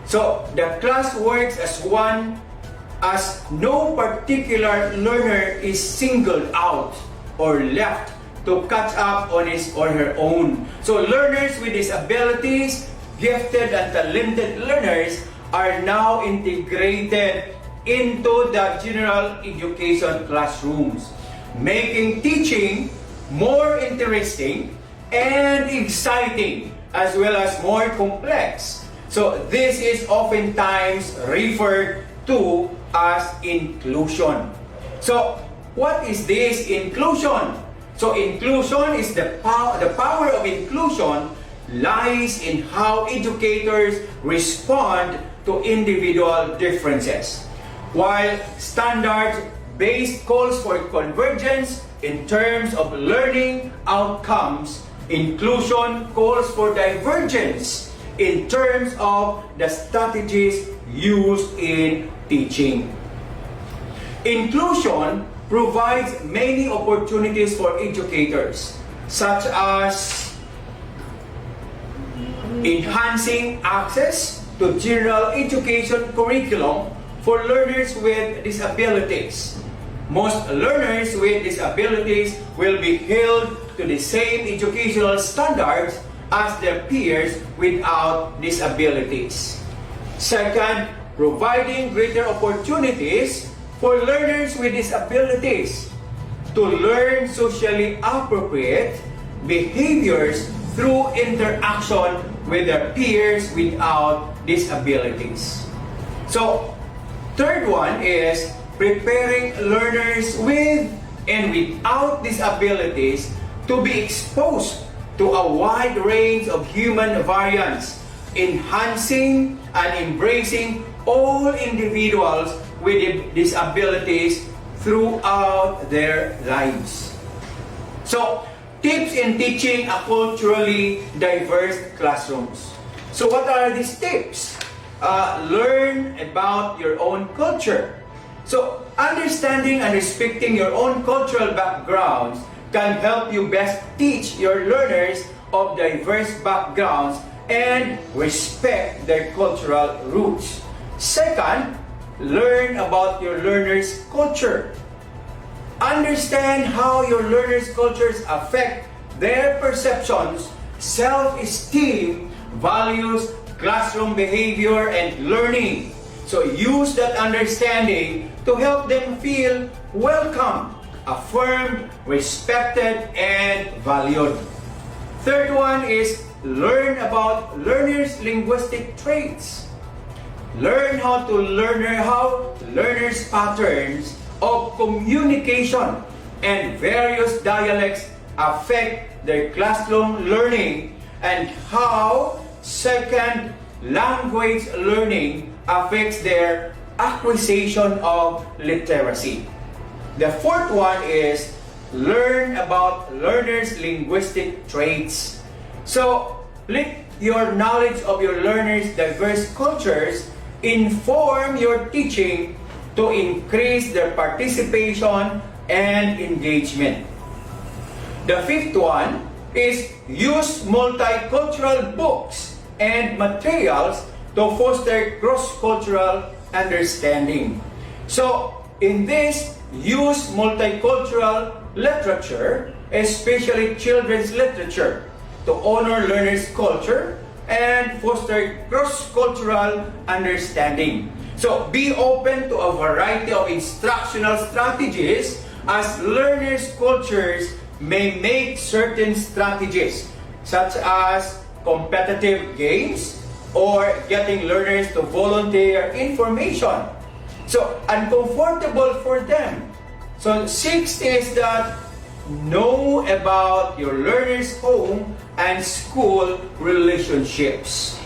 So, the class works as one, as no particular learner is singled out or left to catch up on his or her own. So, learners with disabilities, gifted and talented learners are now integrated into the general education classrooms, making teaching more interesting and exciting as well as more complex. So this is oftentimes referred to as inclusion. So what is this inclusion? So inclusion is the power of inclusion lies in how educators respond to individual differences. While standard-based calls for convergence in terms of learning outcomes, inclusion calls for divergence in terms of the strategies used in teaching. Inclusion provides many opportunities for educators, such as enhancing access to general education curriculum for learners with disabilities. Most learners with disabilities will be held to the same educational standards as their peers without disabilities. Second, providing greater opportunities for learners with disabilities to learn socially appropriate behaviors through interaction with their peers without disabilities. So, third one is preparing learners with and without disabilities to be exposed to a wide range of human variants, enhancing and embracing all individuals with disabilities throughout their lives. So, tips in teaching a culturally diverse classrooms. So what are these tips? Learn about your own culture. So understanding and respecting your own cultural backgrounds can help you best teach your learners of diverse backgrounds and respect their cultural roots. Second, learn about your learners' culture. Understand how your learners' cultures affect their perceptions, self-esteem, values, classroom behavior, and learning. So use that understanding to help them feel welcome, affirmed, respected, and valued. Third one is learn about learners' linguistic traits. Learn how learners' patterns of communication and various dialects affect their classroom learning and how second language learning affects their acquisition of literacy. The fourth one is learn about learners' linguistic traits. So, your knowledge of your learners' diverse cultures inform your teaching to increase their participation and engagement. The fifth one is use multicultural books and materials to foster cross-cultural understanding. So, in this, use multicultural literature, especially children's literature, to honor learners' culture and foster cross-cultural understanding. So, be open to a variety of instructional strategies as learners' cultures may make certain strategies, such as competitive games or getting learners to volunteer information. So, uncomfortable for them. So, sixth is that know about your learners' home and school relationships.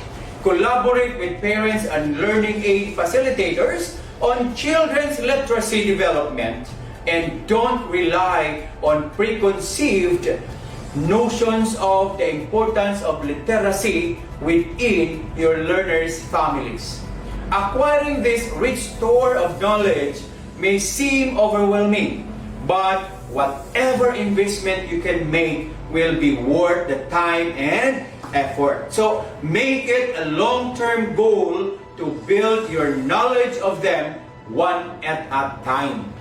Collaborate with parents and learning aid facilitators on children's literacy development, and don't rely on preconceived notions of the importance of literacy within your learners' families. Acquiring this rich store of knowledge may seem overwhelming, but whatever investment you can make will be worth the time and effort. So make it a long-term goal to build your knowledge of them one at a time.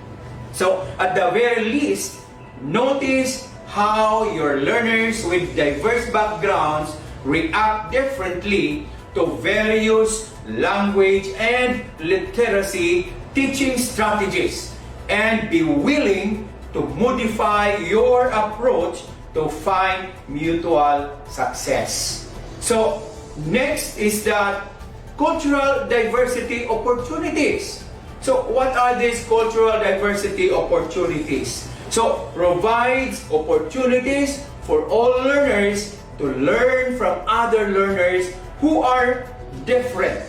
So at the very least, notice how your learners with diverse backgrounds react differently to various language and literacy teaching strategies, and be willing to modify your approach to find mutual success. So, next is that cultural diversity opportunities. So, what are these cultural diversity opportunities? So, provides opportunities for all learners to learn from other learners who are different.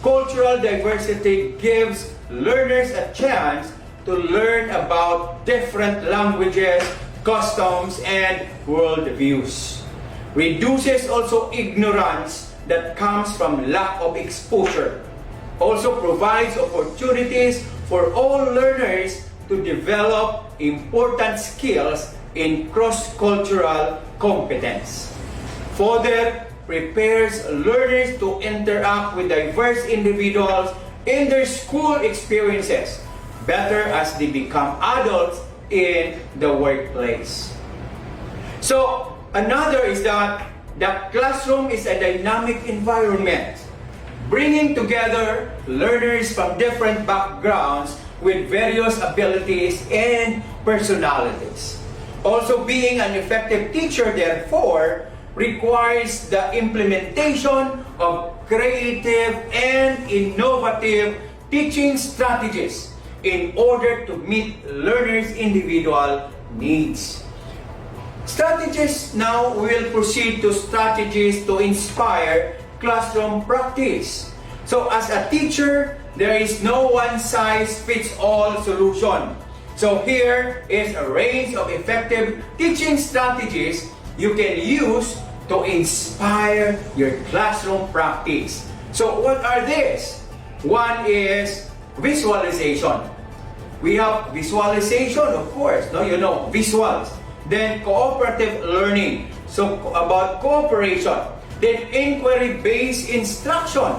Cultural diversity gives learners a chance to learn about different languages, customs, and worldviews. Reduces also ignorance that comes from lack of exposure. Also provides opportunities for all learners to develop important skills in cross-cultural competence. Further, prepares learners to interact with diverse individuals in their school experiences better as they become adults in the workplace. So, another is that the classroom is a dynamic environment, bringing together learners from different backgrounds with various abilities and personalities. Also, being an effective teacher, therefore, requires the implementation of creative and innovative teaching strategies in order to meet learners' individual needs. Strategies now will proceed to strategies to inspire classroom practice. So as a teacher, there is no one-size-fits-all solution. So here is a range of effective teaching strategies you can use to inspire your classroom practice. So what are these? One is visualization. We have visualization, of course, no? You know, visuals. Then cooperative learning. So about cooperation. Then inquiry-based instruction.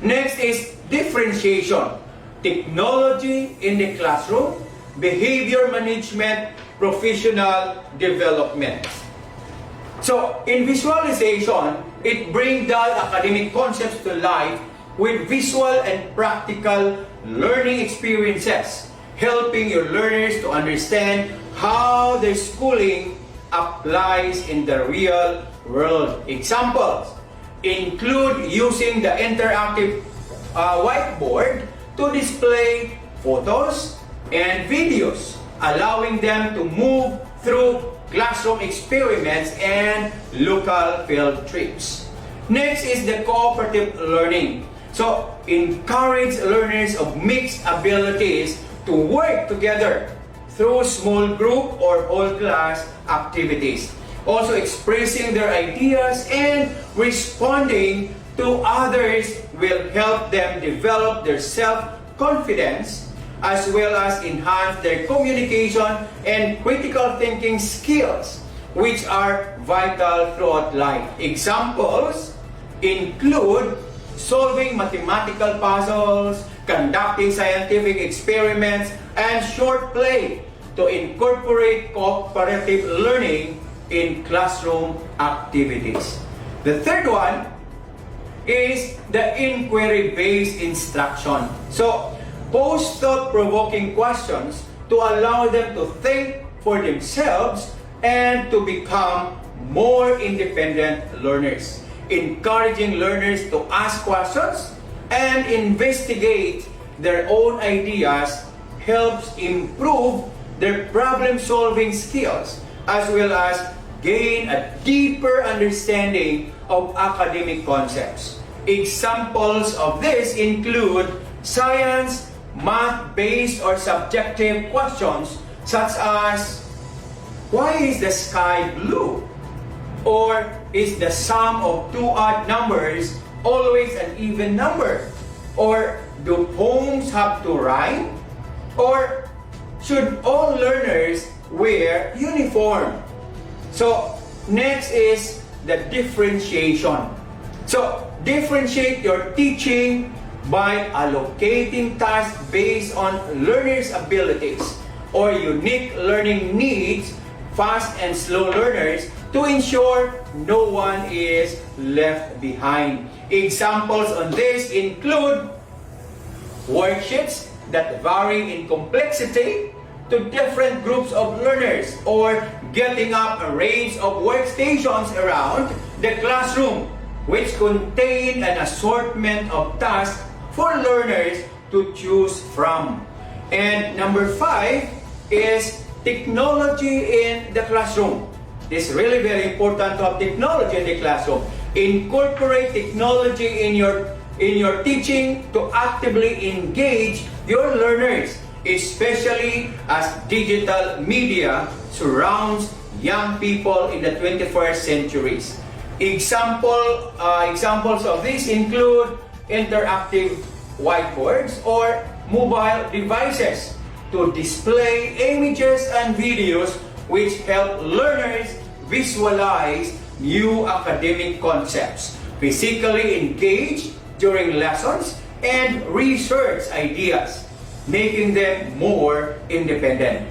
Next is differentiation. Technology in the classroom, behavior management, professional development. So, in visualization, it brings down academic concepts to life with visual and practical learning experiences, helping your learners to understand how their schooling applies in the real world. Examples include using the interactive whiteboard to display photos and videos, allowing them to move through classroom experiments and local field trips. Next is the cooperative learning. So, encourage learners of mixed abilities to work together through small group or whole class activities. also expressing their ideas and responding to others will help them develop their self-confidence as well as enhance their communication and critical thinking skills, which are vital throughout life. Examples include solving mathematical puzzles, conducting scientific experiments, and short play to incorporate cooperative learning in classroom activities. The third one is the inquiry-based instruction. So, pose thought-provoking questions to allow them to think for themselves and to become more independent learners. Encouraging learners to ask questions and investigate their own ideas helps improve their problem-solving skills as well as gain a deeper understanding of academic concepts. Examples of this include science, math-based or subjective questions such as, why is the sky blue? Or is the sum of two odd numbers always an even number? Or do poems have to rhyme? Or should all learners wear uniform? So, next is the differentiation. So, differentiate your teaching by allocating tasks based on learners' abilities or unique learning needs, fast and slow learners, to ensure no one is left behind. Examples on this include worksheets that vary in complexity to different groups of learners, or getting up a range of workstations around the classroom which contain an assortment of tasks for learners to choose from. And number 5 is technology in the classroom. It's really very important to have technology in the classroom. Incorporate technology in your teaching to actively engage your learners, especially as digital media surrounds young people in the 21st centuries. Examples of this include interactive whiteboards or mobile devices to display images and videos which help learners visualize new academic concepts, physically engage during lessons, and research ideas, making them more independent.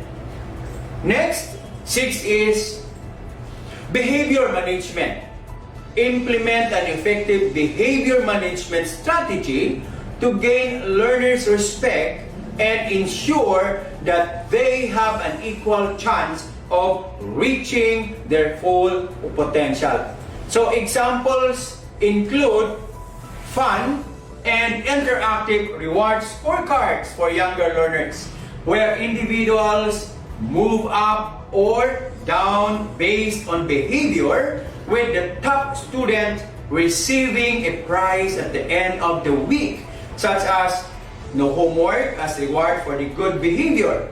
Next, 6 is behavior management. Implement an effective behavior management strategy to gain learners' respect and ensure that they have an equal chance of reaching their full potential. So examples include fun and interactive reward scorecards for younger learners, where individuals move up or down based on behavior, with the top student receiving a prize at the end of the week, such as no homework as reward for the good behavior.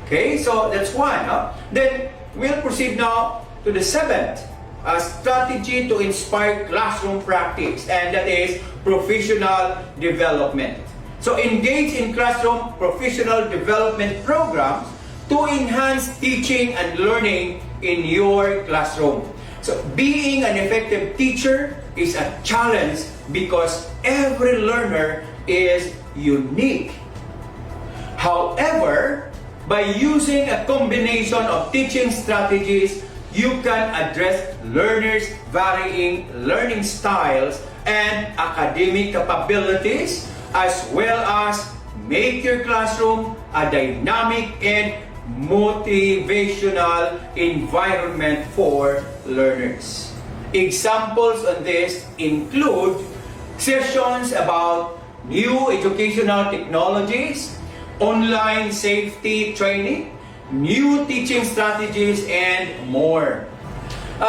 Okay, so that's one. Then we'll proceed now to the 7th, strategy to inspire classroom practice, and that is professional development. So engage in classroom professional development programs to enhance teaching and learning in your classroom. So being an effective teacher is a challenge because every learner is unique. However, by using a combination of teaching strategies, you can address learners' varying learning styles and academic capabilities, as well as make your classroom a dynamic and motivational environment for learners. Examples on this include sessions about new educational technologies, online safety training, new teaching strategies, and more.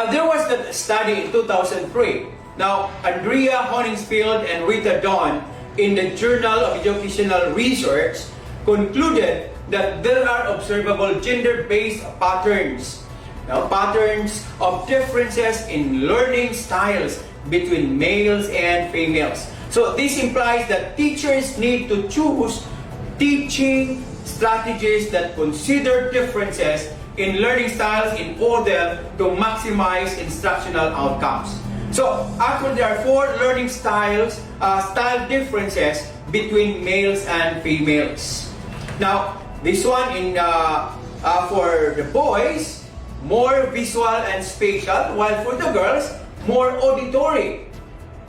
There was that study in 2003. Now, Andrea Honingsfield and Rita Dawn in the Journal of Educational Research concluded that there are observable gender-based patterns Now, patterns of differences in learning styles between males and females. So this implies that teachers need to choose teaching strategies that consider differences in learning styles in order to maximize instructional outcomes. So actually there are 4 learning style differences between males and females. Now this one for the boys, more visual and spatial, while for the girls, more auditory.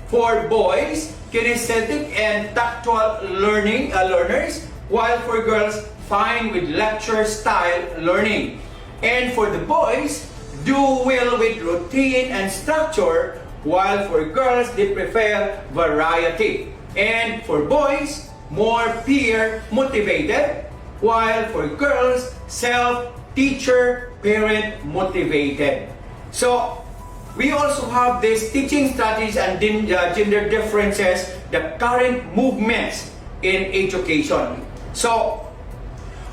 For boys, kinesthetic and tactual learners, while for girls, fine with lecture style learning. And for the boys, do well with routine and structure, while for girls, they prefer variety. And for boys, more peer motivated, while for girls, self-teacher, parent motivated. So, we also have these teaching strategies and gender differences, the current movements in education. So,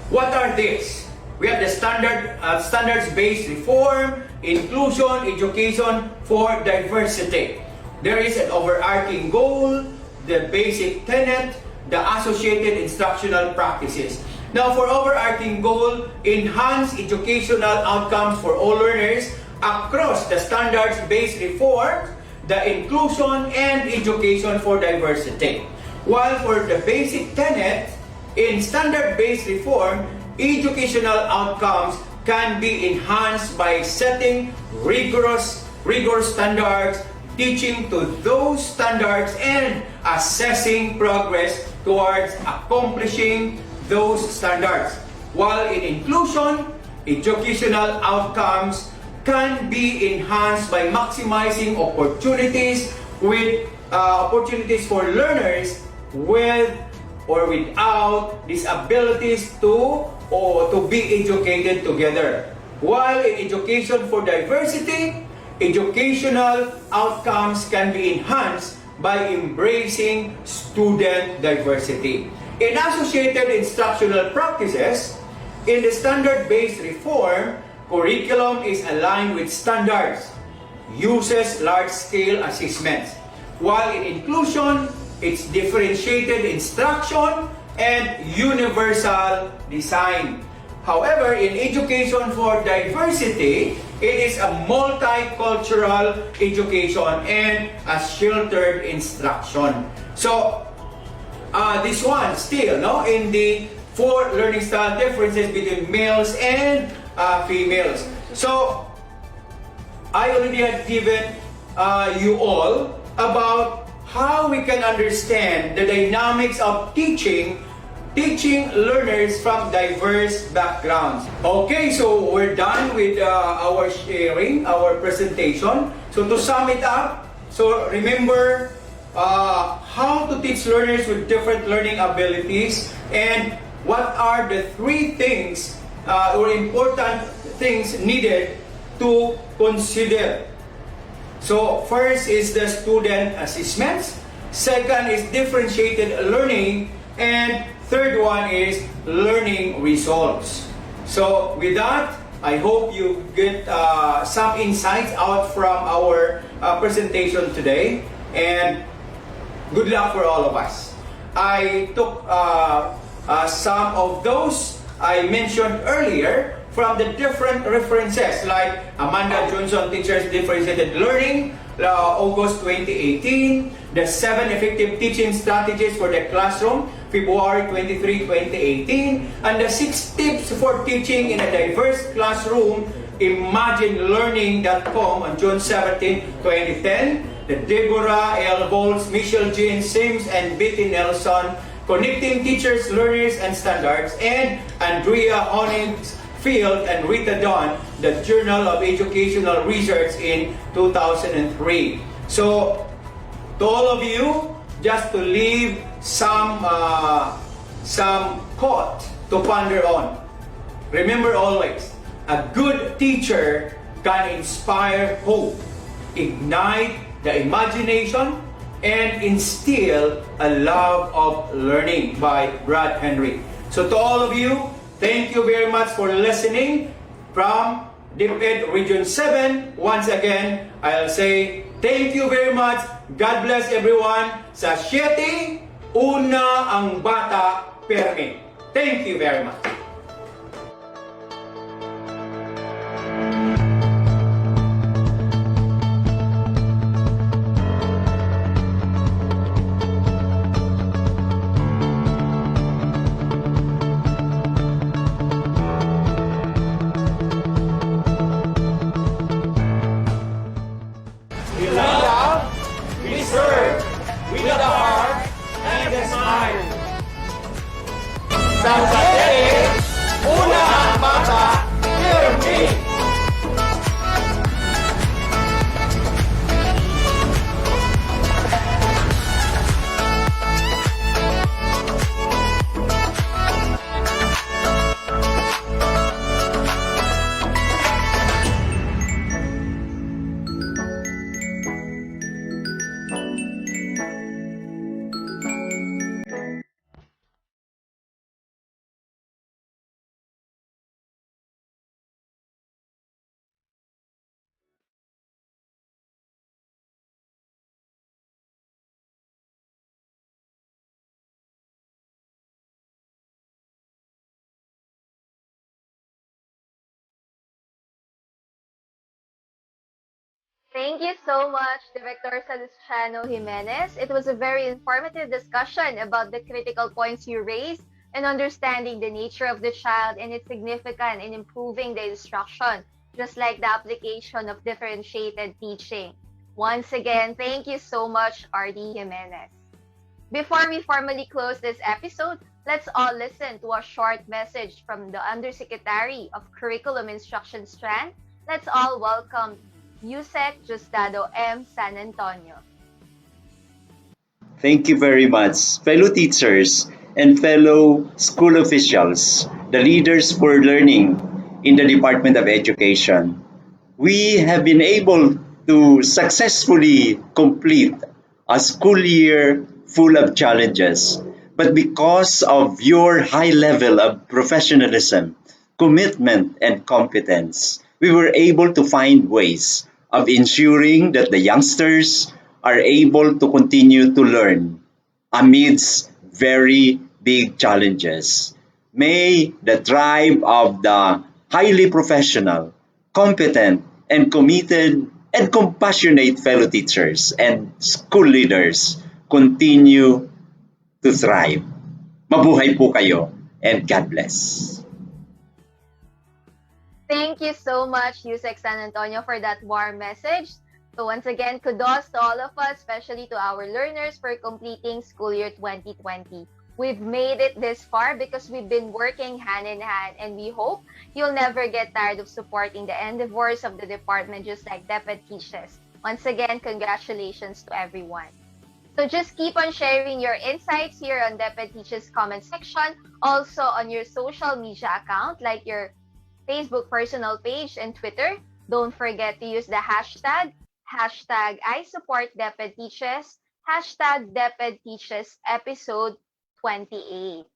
what are these? We have the standards-based reform, inclusion, education for diversity. There is an overarching goal, the basic tenet, the associated instructional practices. Now, for overarching goal, enhance educational outcomes for all learners across the standards-based reform, the inclusion, and education for diversity. While for the basic tenet, in standard-based reform, educational outcomes can be enhanced by setting rigorous standards, teaching to those standards, and assessing progress towards accomplishing those standards. While in inclusion, educational outcomes can be enhanced by maximizing opportunities for learners with or without disabilities to be educated together. While in education for diversity, educational outcomes can be enhanced by embracing student diversity. In associated instructional practices, in the standard-based reform, curriculum is aligned with standards, uses large-scale assessments. While in inclusion, it's differentiated instruction and universal design. However, in education for diversity, it is a multicultural education and a sheltered instruction. So, this one still, in the 4 learning style differences between males and females. So, I already had given you all about how we can understand the dynamics of teaching learners from diverse backgrounds. Okay, so we're done with our sharing, our presentation. So to sum it up, so remember how to teach learners with different learning abilities, and what are the 3 things or important things needed to consider. So first is the student assessments, second is differentiated learning, and third one is learning results. So with that, I hope you get some insights out from our presentation today, and good luck for all of us. I took some of those I mentioned earlier from the different references, like Amanda Johnson Teachers Differentiated Learning, August 2018, the 7 Effective Teaching Strategies for the Classroom, February 23, 2018, and the 6 Tips for Teaching in a Diverse Classroom, ImagineLearning.com on June 17, 2010, the Deborah L. Volz, Michelle Jean Sims, and Betty Nelson, Connecting Teachers, Learners, and Standards, and Andrea Honigfield and Rita Don, the Journal of Educational Research in 2003. So, to all of you, just to leave some quote to ponder on. Remember always, a good teacher can inspire hope, ignite the imagination, and instill a love of learning, by Brad Henry. So to all of you, thank you very much for listening from DepEd Region 7. Once again, I'll say thank you very much. God bless everyone. Sa 7, una ang bata permi. Thank you very much. We love, we serve, with the heart and the smile. Sa DepEd, una ang bata, permi. Thank you so much, Director Salustiano Jimenez. It was a very informative discussion about the critical points you raised and understanding the nature of the child and its significance in improving the instruction, just like the application of differentiated teaching. Once again, thank you so much, R.D. Jimenez. Before we formally close this episode, let's all listen to a short message from the Undersecretary of Curriculum Instruction Strand. Let's all welcome Yusek Justado M. San Antonio. Thank you very much, fellow teachers and fellow school officials, the leaders for learning in the Department of Education. We have been able to successfully complete a school year full of challenges, but because of your high level of professionalism, commitment, and competence, we were able to find ways of ensuring that the youngsters are able to continue to learn amidst very big challenges. May the tribe of the highly professional, competent, and committed and compassionate fellow teachers and school leaders continue to thrive. Mabuhay po kayo and God bless. Thank you so much, Yusek San Antonio, for that warm message. So once again, kudos to all of us, especially to our learners for completing school year 2020. We've made it this far because we've been working hand in hand, and we hope you'll never get tired of supporting the endeavors of the department, just like DepEd Teaches. Once again, congratulations to everyone. So just keep on sharing your insights here on DepEd Teaches comment section, also on your social media account like your Facebook personal page and Twitter. Don't forget to use the hashtag ISupportDepEdTeaches, #DepEdTeaches episode 28.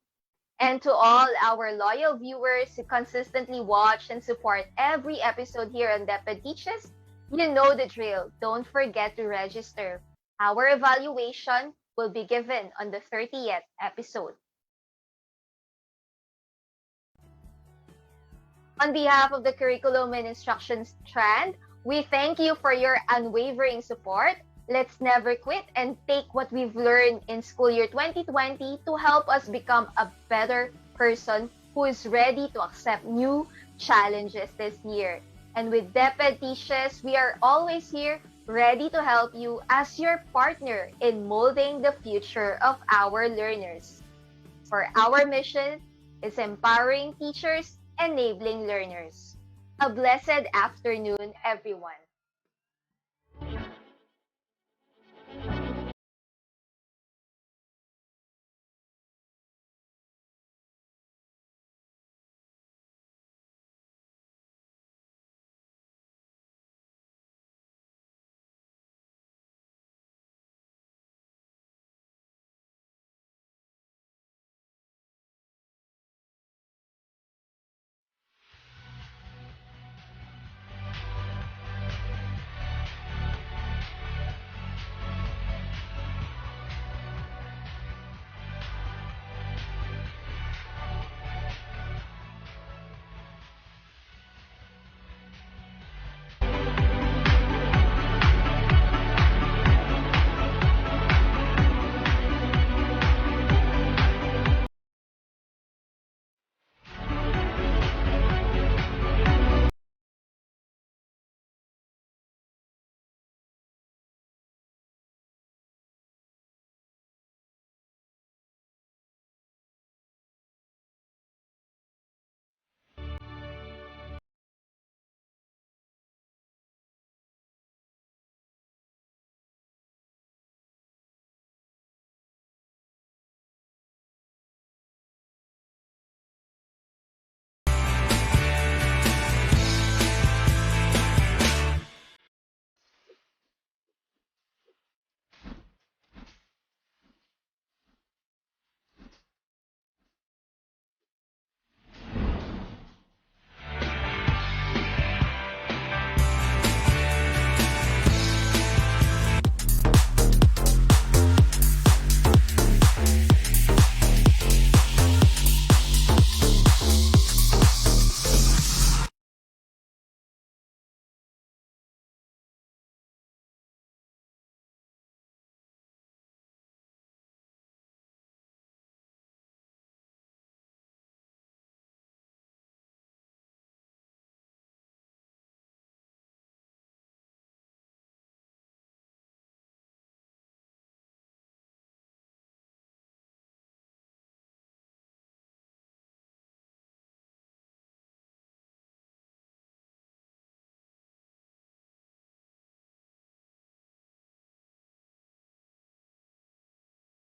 And to all our loyal viewers who consistently watch and support every episode here on DepEd Teaches, you know the drill. Don't forget to register. Our evaluation will be given on the 30th episode. On behalf of the Curriculum and Instruction Strand, we thank you for your unwavering support. Let's never quit and take what we've learned in school year 2020 to help us become a better person who is ready to accept new challenges this year. And with DepEd Teaches, we are always here ready to help you as your partner in molding the future of our learners. For our mission is empowering teachers, enabling learners. A blessed afternoon, everyone.